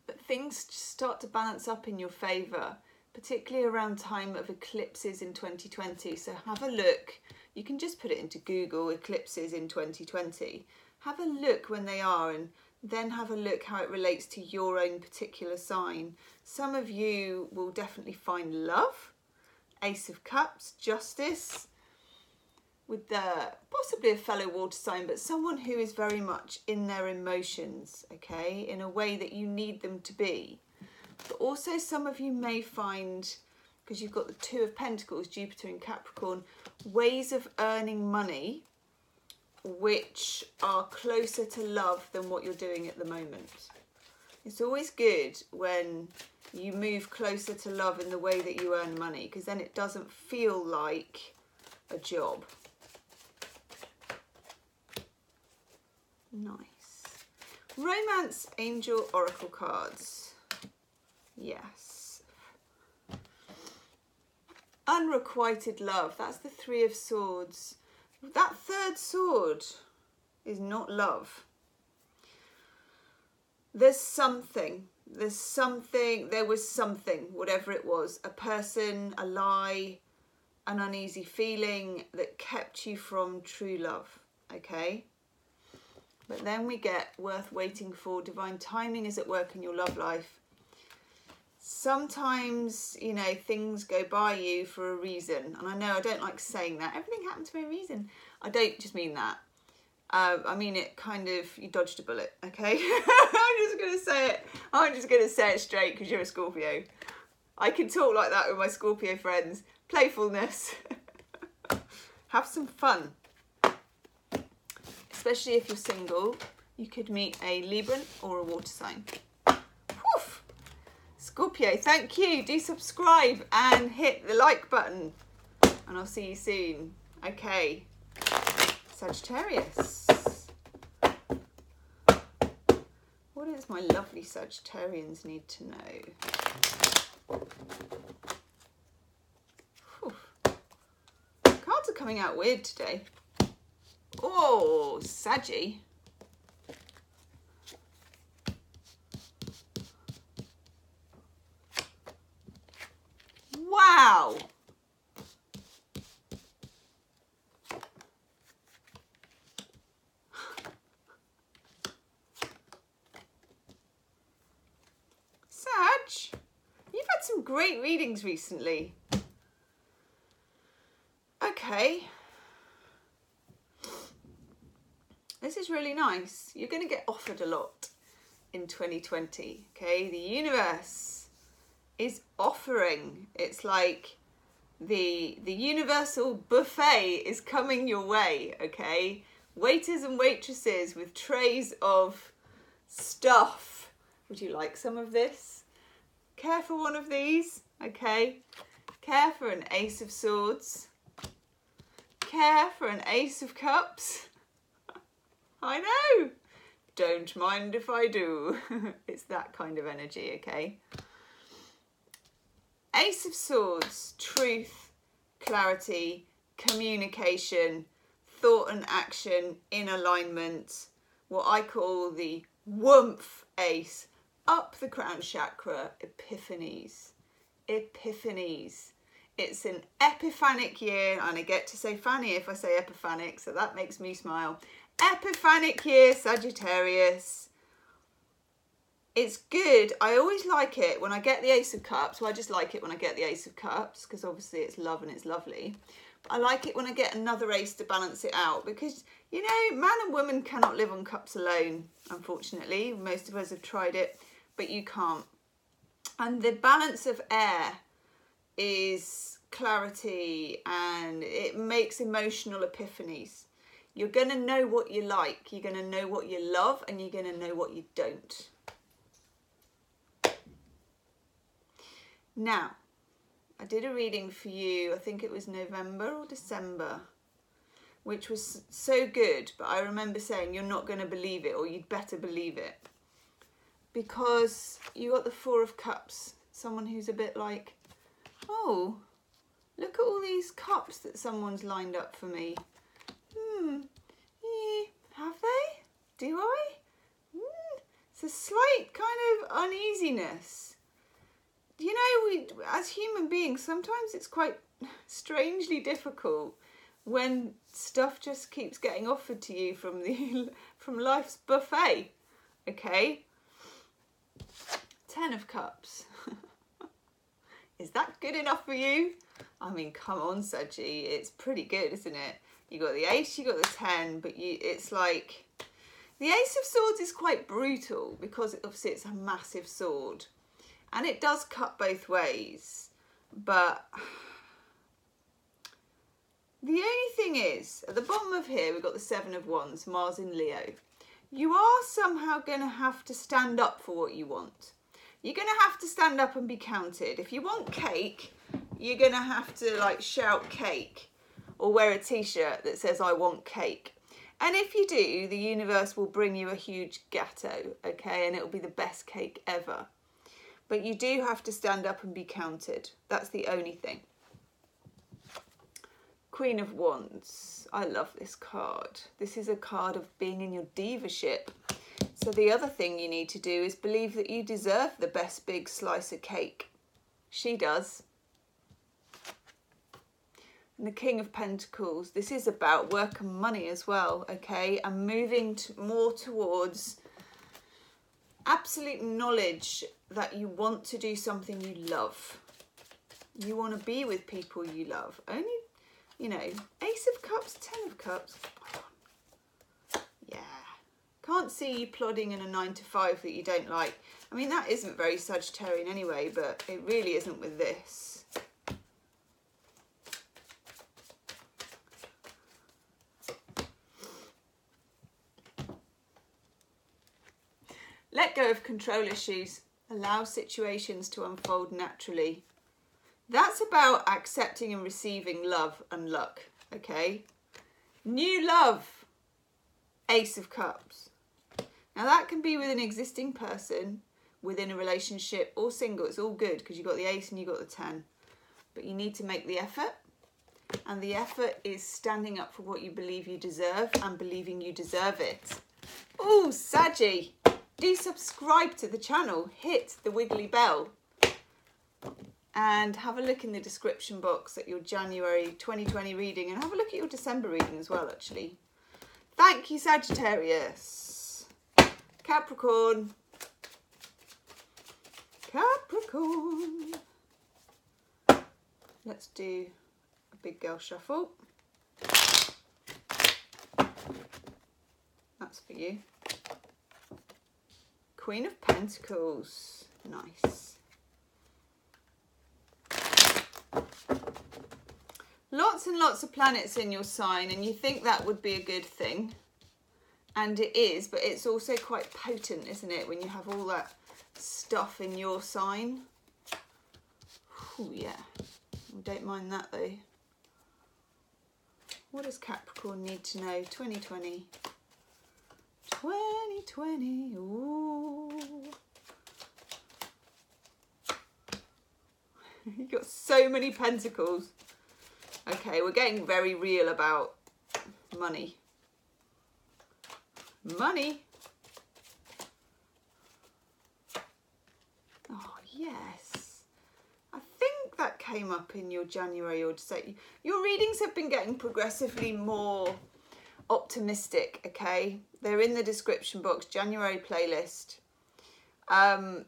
But things start to balance up in your favour, particularly around time of eclipses in 2020. So have a look. You can just put it into Google, eclipses in 2020. Have a look when they are, and then have a look how it relates to your own particular sign. Some of you will definitely find love, Ace of Cups, justice, with possibly a fellow water sign, but someone who is very much in their emotions, okay, in a way that you need them to be. But also some of you may find, because you've got the Two of Pentacles, Jupiter in Capricorn, ways of earning money which are closer to love than what you're doing at the moment. It's always good when you move closer to love in the way that you earn money, because then it doesn't feel like a job. Nice. Romance Angel Oracle cards. Yes. Unrequited love. That's the Three of Swords. That third sword is not love. There was something, whatever it was, a person, a lie, an uneasy feeling that kept you from true love, okay? But then we get worth waiting for. Divine timing is at work in your love life. Sometimes, you know, things go by you for a reason. And I know I don't like saying that. Everything happens for a reason. I don't just mean that. I mean it kind of, you dodged a bullet, okay? I'm just going to say it. I'm just going to say it straight because you're a Scorpio. I can talk like that with my Scorpio friends. Playfulness. Have some fun. Especially if you're single, you could meet a Libran or a water sign. Woof. Scorpio, thank you. Do subscribe and hit the like button. And I'll see you soon. Okay. Sagittarius. What does my lovely Sagittarians need to know? Whew. Cards are coming out weird today. Oh, Saggy. Wow. Sag, you've had some great readings recently. Okay. This is really nice. You're going to get offered a lot in 2020, okay? The universe is offering. It's like the universal buffet is coming your way, okay? Waiters and waitresses with trays of stuff. Would you like some of this? Care for one of these, okay? Care for an Ace of Swords. Care for an Ace of Cups. I know. don't mind if I do. It's that kind of energy, okay? Ace of Swords, truth, clarity, communication, thought and action in alignment. What I call the woomph ace. Up the crown chakra, epiphanies. Epiphanies. It's an epiphanic year, and I get to say Fanny if I say epiphanic, so that makes me smile. Epiphanic year, Sagittarius. It's good. I always like it when I get the Ace of Cups. Well, I just like it when I get the Ace of Cups because obviously it's love and it's lovely. But I like it when I get another ace to balance it out because, you know, man and woman cannot live on cups alone, unfortunately. Most of us have tried it, but you can't. And the balance of air is clarity and it makes emotional epiphanies. You're going to know what you like, you're going to know what you love, and you're going to know what you don't. Now, I did a reading for you, I think it was November or December, which was so good, but I remember saying you're not going to believe it, or you'd better believe it. Because you got the Four of Cups, someone who's a bit like, oh, look at all these cups that someone's lined up for me. Have they? Do I? It's a slight kind of uneasiness. You know, we as human beings, sometimes it's quite strangely difficult when stuff just keeps getting offered to you from life's buffet. Okay? 10 of Cups. Is that good enough for you? I mean, come on, Saji. It's pretty good, isn't it? You got the ace, you got the 10, but it's like the Ace of Swords is quite brutal because obviously it's a massive sword and it does cut both ways. But the only thing is, at the bottom of here, we've got the 7 of Wands, Mars in Leo. You are somehow going to have to stand up for what you want. You're going to have to stand up and be counted. If you want cake, you're going to have to like shout cake. Or wear a t-shirt that says I want cake. And if you do, the universe will bring you a huge gâteau, okay? And it'll be the best cake ever. But you do have to stand up and be counted. That's the only thing. Queen of Wands. I love this card. This is a card of being in your divaship. So the other thing you need to do is believe that you deserve the best big slice of cake. She does. And the King of Pentacles, this is about work and money as well, okay? And moving more towards absolute knowledge that you want to do something you love. You want to be with people you love. Only, you know, Ace of Cups, 10 of Cups. Yeah. Can't see you plodding in a 9-to-5 that you don't like. I mean, that isn't very Sagittarian anyway, but it really isn't with this. Let go of control issues. Allow situations to unfold naturally. That's about accepting and receiving love and luck, okay? New love. Ace of Cups. Now that can be with an existing person, within a relationship, or single. It's all good because you've got the ace and you've got the 10. But you need to make the effort. And the effort is standing up for what you believe you deserve and believing you deserve it. Ooh, Saji. Do subscribe to the channel, hit the wiggly bell, and have a look in the description box at your January 2020 reading, and have a look at your December reading as well, actually. Thank you, Sagittarius. Capricorn. Capricorn. Let's do a big girl shuffle. That's for you. Queen of Pentacles. Nice. Lots and lots of planets in your sign, and you think that would be a good thing. And it is, but it's also quite potent, isn't it, when you have all that stuff in your sign. Oh yeah. Don't mind that though. What does Capricorn need to know? 2020. 2020. 2020. Ooh. You've got so many pentacles. Okay, we're getting very real about money. Money. Oh, yes. I think that came up in your January or December. Your readings have been getting progressively more optimistic, okay? They're in the description box, January playlist.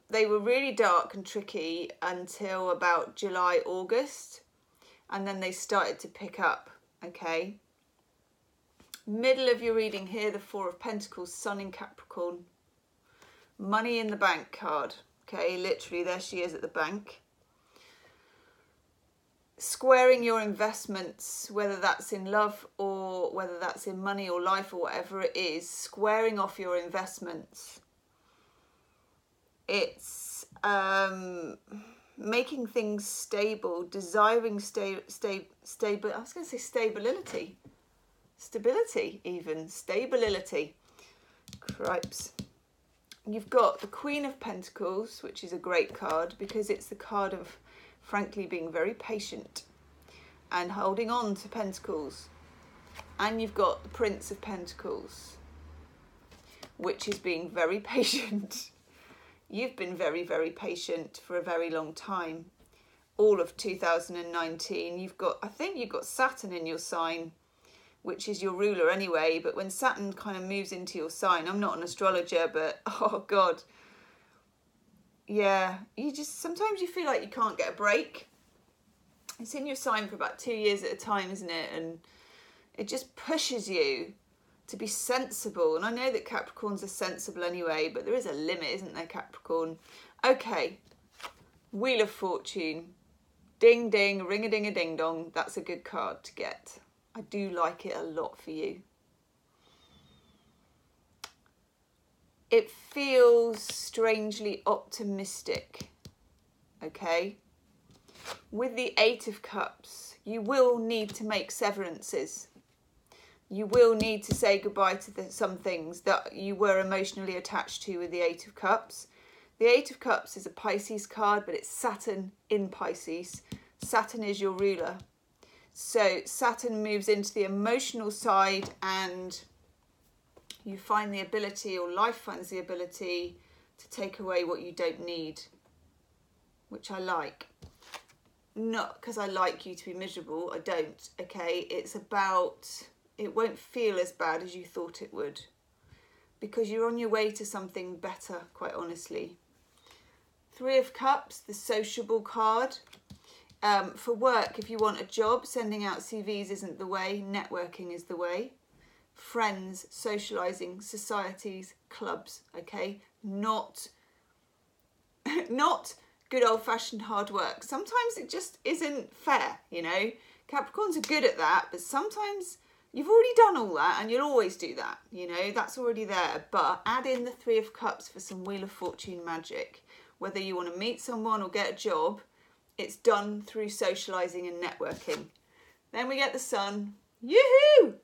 They were really dark and tricky until about July, August, and then they started to pick up, okay? Middle of your reading here, the Four of Pentacles, Sun in Capricorn. Money in the bank card, okay? Literally, there she is at the bank. Squaring your investments, whether that's in love or whether that's in money or life or whatever it is, squaring off your investments. It's making things stable, desiring stable. I was going to say stability. Stability even. Stability. Cripes. You've got the Queen of Pentacles, which is a great card because it's the card of, frankly, being very patient and holding on to pentacles. And you've got the Prince of Pentacles, which is being very patient. You've been very, very patient for a very long time. All of 2019, I think you've got Saturn in your sign, which is your ruler anyway. But when Saturn kind of moves into your sign, I'm not an astrologer, but oh God. Yeah, sometimes you feel like you can't get a break. It's in your sign for about 2 years at a time, isn't it? And it just pushes you to be sensible. And I know that Capricorns are sensible anyway, but there is a limit, isn't there, Capricorn? Okay, Wheel of Fortune. Ding, ding, ring-a-ding-a-ding-dong. That's a good card to get. I do like it a lot for you. It feels strangely optimistic, okay? With the Eight of Cups, you will need to make severances. You will need to say goodbye to some things that you were emotionally attached to with the Eight of Cups. The Eight of Cups is a Pisces card, but it's Saturn in Pisces. Saturn is your ruler. So Saturn moves into the emotional side and you find the ability, or life finds the ability, to take away what you don't need, which I like. Not because I like you to be miserable, I don't, okay? It's about, it won't feel as bad as you thought it would, because you're on your way to something better, quite honestly. Three of Cups, the sociable card. For work, if you want a job, sending out CVs isn't the way, networking is the way. Friends, socialising, societies, clubs, okay? Not good old-fashioned hard work. Sometimes it just isn't fair, you know? Capricorns are good at that, but sometimes you've already done all that and you'll always do that, you know? That's already there. But add in the Three of Cups for some Wheel of Fortune magic. Whether you want to meet someone or get a job, it's done through socialising and networking. Then we get the Sun. Yoo-hoo!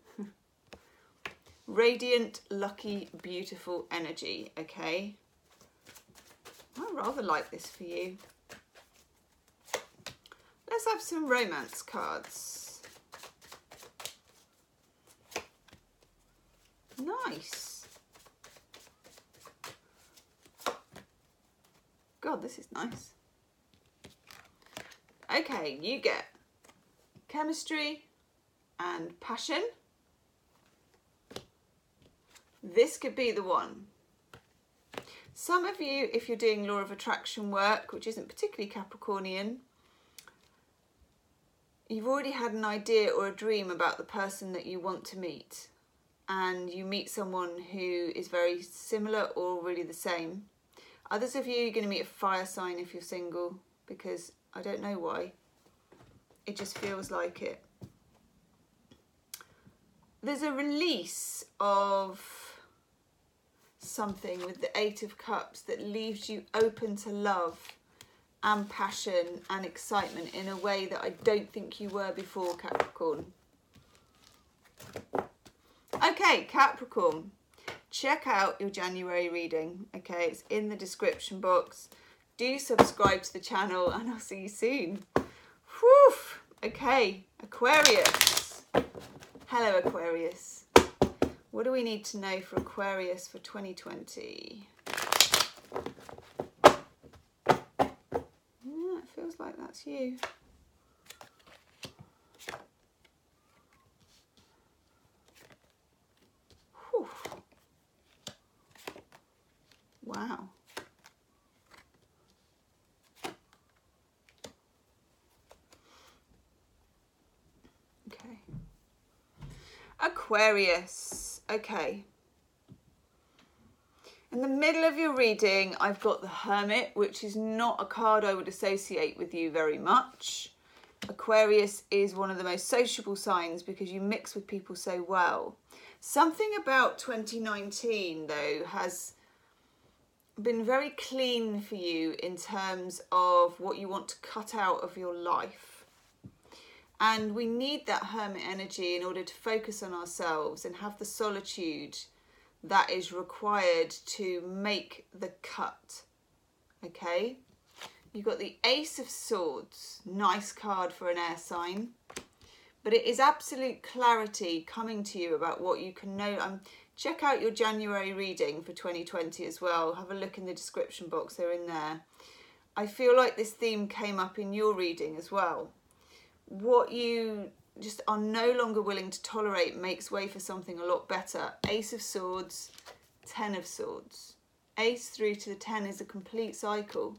Radiant, lucky, beautiful energy, okay? I rather like this for you. Let's have some romance cards. Nice. God, this is nice. Okay, you get chemistry and passion. This could be the one. Some of you, if you're doing law of attraction work, which isn't particularly Capricornian, you've already had an idea or a dream about the person that you want to meet. And you meet someone who is very similar or really the same. Others of you are going to meet a fire sign if you're single, because I don't know why. It just feels like it. There's a release of something with the Eight of Cups that leaves you open to love and passion and excitement in a way that I don't think you were before, Capricorn. Okay, Capricorn. check out your January reading. Okay, it's in the description box. Do subscribe to the channel and I'll see you soon. Whew. Okay, Aquarius. Hello, Aquarius. What do we need to know for Aquarius for 2020? Yeah, it feels like that's you. Whew. Wow. Okay. Aquarius. Okay. In the middle of your reading, I've got the Hermit, which is not a card I would associate with you very much. Aquarius is one of the most sociable signs because you mix with people so well. Something about 2019, though, has been very clean for you in terms of what you want to cut out of your life. And we need that Hermit energy in order to focus on ourselves and have the solitude that is required to make the cut. Okay? You've got the Ace of Swords. Nice card for an air sign. But it is absolute clarity coming to you about what you can know. Check out your January reading for 2020 as well. Have a look in the description box. They're in there. I feel like this theme came up in your reading as well. What you just are no longer willing to tolerate makes way for something a lot better. Ace of Swords, 10 of Swords. Ace through to the 10 is a complete cycle.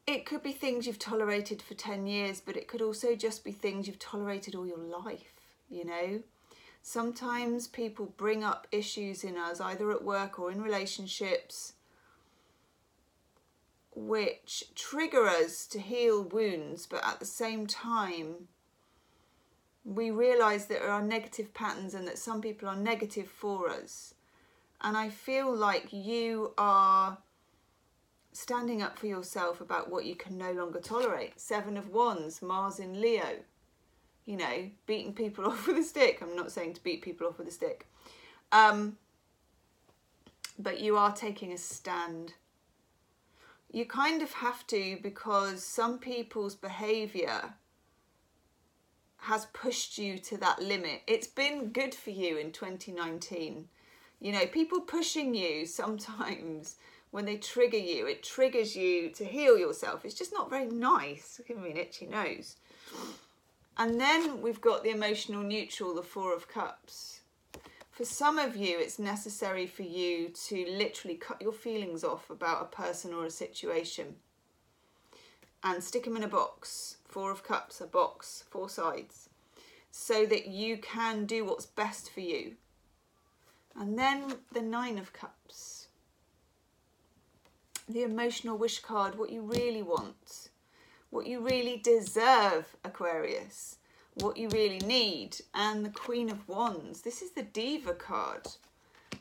It could be things you've tolerated for 10 years, but it could also just be things you've tolerated all your life, you know? Sometimes people bring up issues in us, either at work or in relationships, which trigger us to heal wounds, but at the same time we realise that there are negative patterns and that some people are negative for us. And I feel like you are standing up for yourself about what you can no longer tolerate. 7 of Wands, Mars in Leo. You know, beating people off with a stick. I'm not saying to beat people off with a stick. But you are taking a stand. You kind of have to, because some people's behaviour has pushed you to that limit. It's been good for you in 2019. You know, people pushing you sometimes, when they trigger you, it triggers you to heal yourself. It's just not very nice. It's giving me an itchy nose. And then we've got the emotional neutral, the 4 of Cups. For some of you, it's necessary for you to literally cut your feelings off about a person or a situation and stick them in a box. 4 of Cups, a box, 4 sides, so that you can do what's best for you. And then the 9 of Cups. The emotional wish card, what you really want, what you really deserve, Aquarius, what you really need. And the Queen of Wands. This is the Diva card.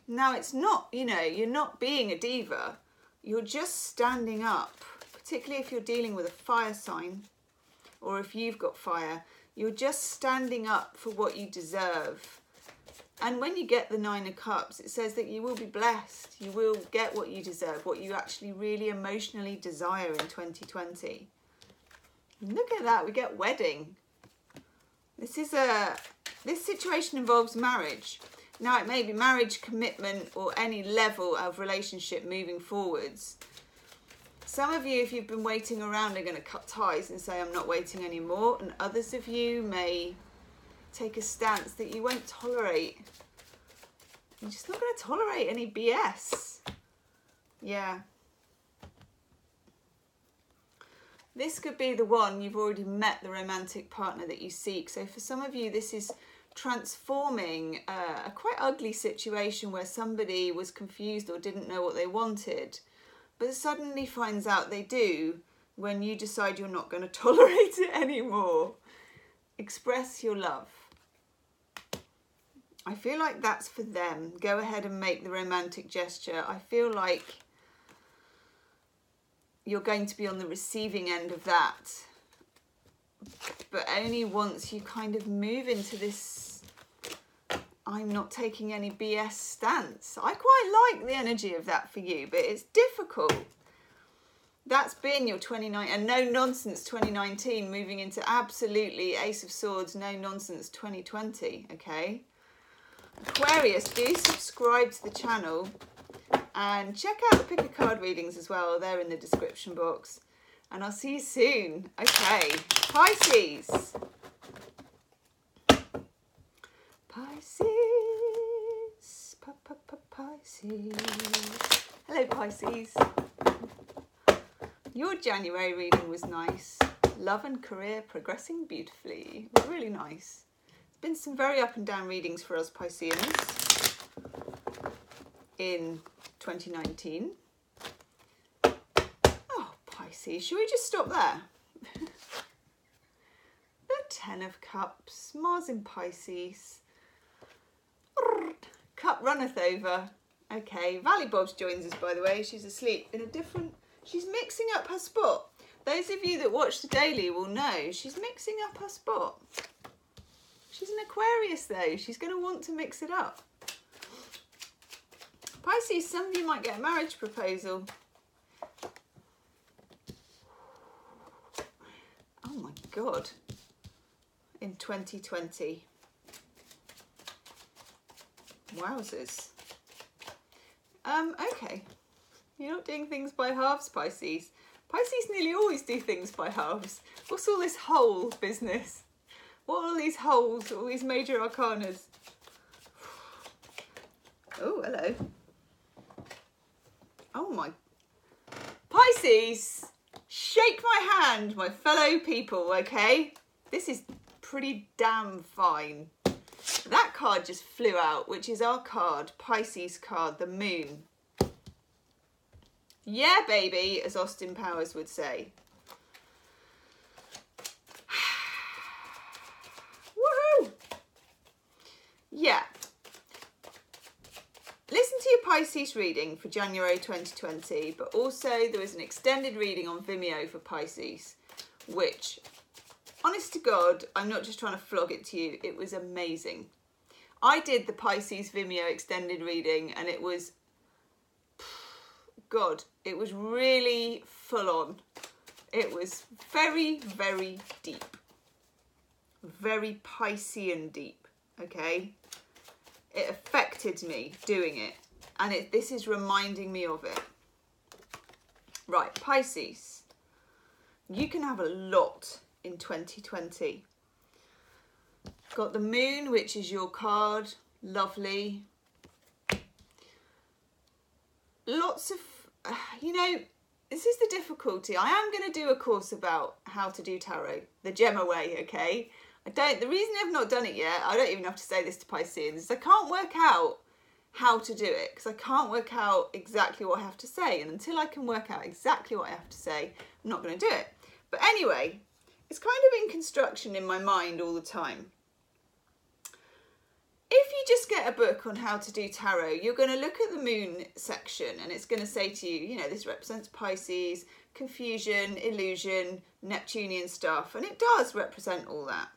Now, it's not, you know, you're not being a diva. You're just standing up, particularly if you're dealing with a fire sign or if you've got fire. You're just standing up for what you deserve. And when you get the 9 of Cups, it says that you will be blessed. You will get what you deserve, what you actually really emotionally desire in 2020. Look at that, we get wedding. This situation involves marriage. Now, it may be marriage, commitment, or any level of relationship moving forwards. Some of you, if you've been waiting around, are going to cut ties and say, I'm not waiting anymore. And others of you may take a stance that you won't tolerate. You're just not going to tolerate any BS. Yeah. This could be the one. You've already met the romantic partner that you seek. So for some of you, this is transforming a quite ugly situation where somebody was confused or didn't know what they wanted, but suddenly finds out they do when you decide you're not going to tolerate it anymore. Express your love. I feel like that's for them. Go ahead and make the romantic gesture. I feel like you're going to be on the receiving end of that, but only once you kind of move into this I'm not taking any BS stance. I quite like the energy of that for you, but it's difficult. That's been your 2019 and no nonsense 2019, moving into absolutely Ace of Swords, no nonsense 2020, okay? Aquarius, do subscribe to the channel and check out the pick a card readings as well. They're in the description box. And I'll see you soon. Okay, Pisces. Pisces. Pisces. Hello, Pisces. Your January reading was nice. Love and career progressing beautifully. It was really nice. There's been some very up and down readings for us Pisceans in 2019. Oh, Pisces, should we just stop there? The Ten of Cups, Mars in Pisces. Cup runneth over. Okay, Valley Bobs joins us, by the way. She's asleep in a different... She's mixing up her spot. Those of you that watch the daily will know she's mixing up her spot. She's an Aquarius though. She's going to want to mix it up. Pisces, some of you might get a marriage proposal. Oh my God. In 2020. Wowzers. Okay. You're not doing things by halves, Pisces. Pisces nearly always do things by halves. What's all this whole business? What are all these holes, all these major arcanas? Oh, hello. Oh my... Pisces! Shake my hand, my fellow people, okay? This is pretty damn fine. That card just flew out, which is our card, Pisces card, the Moon. Yeah, baby, as Austin Powers would say. Woohoo! Yeah. Listen to your Pisces reading for January 2020, but also there was an extended reading on Vimeo for Pisces, which, honest to God, I'm not just trying to flog it to you, it was amazing. I did the Pisces Vimeo extended reading and it was... God, it was really full on. It was very, very deep. Very Piscean deep, okay? It affected me doing it. And this is reminding me of it. Right, Pisces. You can have a lot in 2020. Got the Moon, which is your card. Lovely. Lots of... you know, this is the difficulty. I am going to do a course about how to do tarot, the Gemma way, okay? The reason I've not done it yet, I don't even have to say this to Pisceans, is I can't work out how to do it because I can't work out exactly what I have to say. And until I can work out exactly what I have to say, I'm not going to do it. But anyway, it's kind of in construction in my mind all the time. If you just get a book on how to do tarot, you're going to look at the Moon section and it's going to say to you, you know, this represents Pisces, confusion, illusion, Neptunian stuff, and it does represent all that.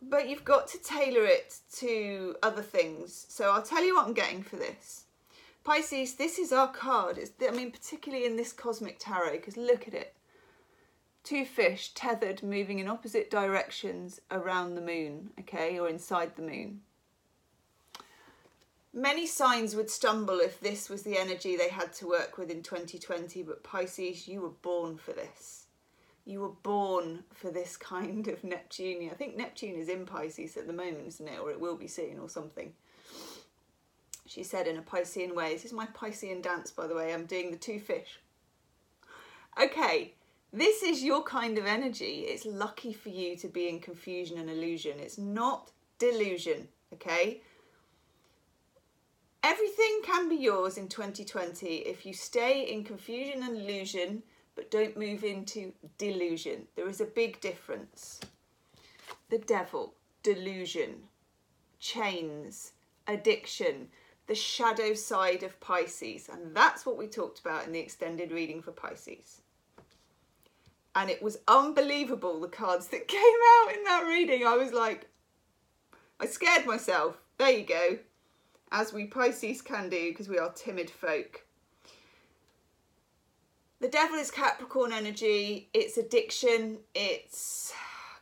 But you've got to tailor it to other things. So I'll tell you what I'm getting for this. Pisces, this is our card. I mean, particularly in this cosmic tarot, because look at it. Two fish tethered, moving in opposite directions around the moon, okay, or inside the moon. Many signs would stumble if this was the energy they had to work with in 2020, but Pisces, you were born for this. You were born for this kind of Neptune. I think Neptune is in Pisces at the moment, isn't it? Or it will be soon or something. She said in a Piscean way. This is my Piscean dance, by the way. I'm doing the two fish. Okay. This is your kind of energy. It's lucky for you to be in confusion and illusion. It's not delusion, okay? Everything can be yours in 2020 if you stay in confusion and illusion, but don't move into delusion. There is a big difference. The devil, delusion, chains, addiction, the shadow side of Pisces. And that's what we talked about in the extended reading for Pisces. And it was unbelievable, the cards that came out in that reading. I was like, I scared myself. There you go. As we Pisces can do, because we are timid folk. The devil is Capricorn energy. It's addiction. It's,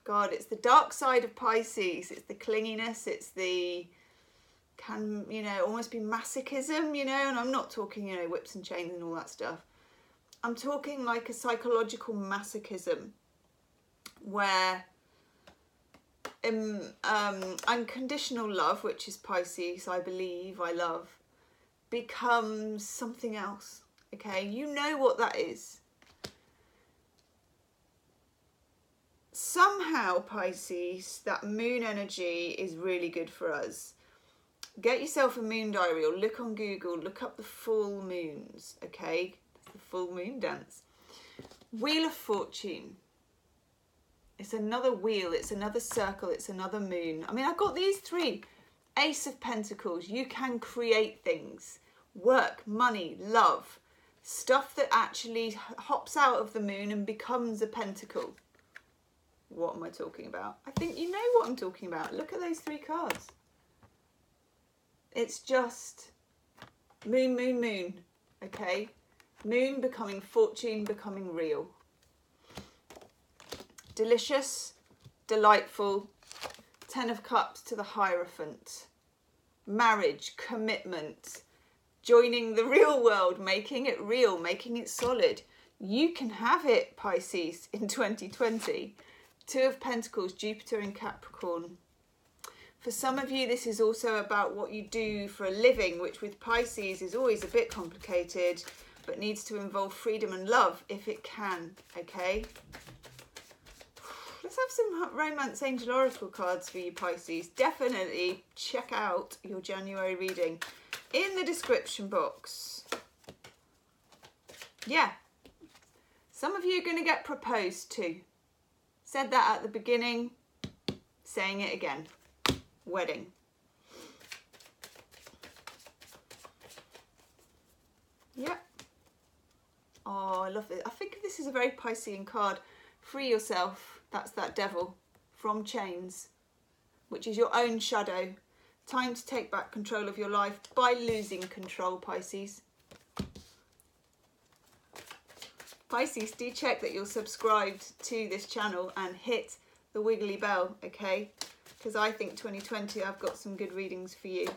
God, it's the dark side of Pisces. It's the clinginess. It's the, can, you know, almost be masochism, you know, and I'm not talking, you know, whips and chains and all that stuff. I'm talking like a psychological masochism where unconditional love, which is Pisces, I believe, I love, becomes something else. Okay, you know what that is. Somehow, Pisces, that moon energy is really good for us. Get yourself a moon diary or look on Google, look up the full moons, okay? The full moon dance. Wheel of Fortune. It's another wheel, it's another circle, it's another moon. I mean, I've got these three. Ace of Pentacles, you can create things. Work, money, love. Stuff that actually hops out of the moon and becomes a pentacle. What am I talking about? I think you know what I'm talking about. Look at those three cards. It's just moon, moon, moon. Okay? Moon becoming fortune, becoming real. Delicious, delightful. 10 of Cups to the Hierophant. Marriage, commitment. Joining the real world, making it real, making it solid. You can have it, Pisces, in 2020. 2 of Pentacles, Jupiter in Capricorn. For some of you, this is also about what you do for a living, which with Pisces is always a bit complicated, but needs to involve freedom and love if it can, okay? Let's have some Romance Angel Oracle cards for you, Pisces. Definitely check out your January reading in the description box. Yeah, some of you are going to get proposed to. Said that at the beginning, saying it again. Wedding. Yeah. Oh, I love it. I think this is a very Piscean card. Free yourself. That's that devil from chains, which is your own shadow. Time to take back control of your life by losing control, Pisces. Pisces, do check that you're subscribed to this channel and hit the wiggly bell, okay? Because I think 2020 I've got some good readings for you.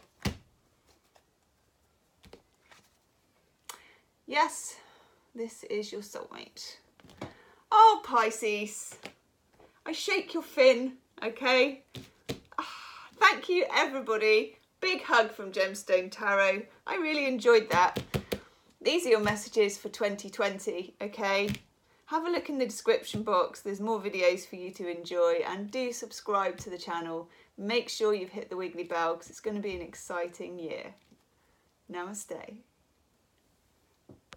Yes, this is your soulmate. Oh, Pisces, I shake your fin, okay? Thank you, everybody. Big hug from Gemstone Tarot. I really enjoyed that. These are your messages for 2020, okay? Have a look in the description box. There's more videos for you to enjoy, and do subscribe to the channel. Make sure you've hit the wiggly bell because it's going to be an exciting year. Namaste.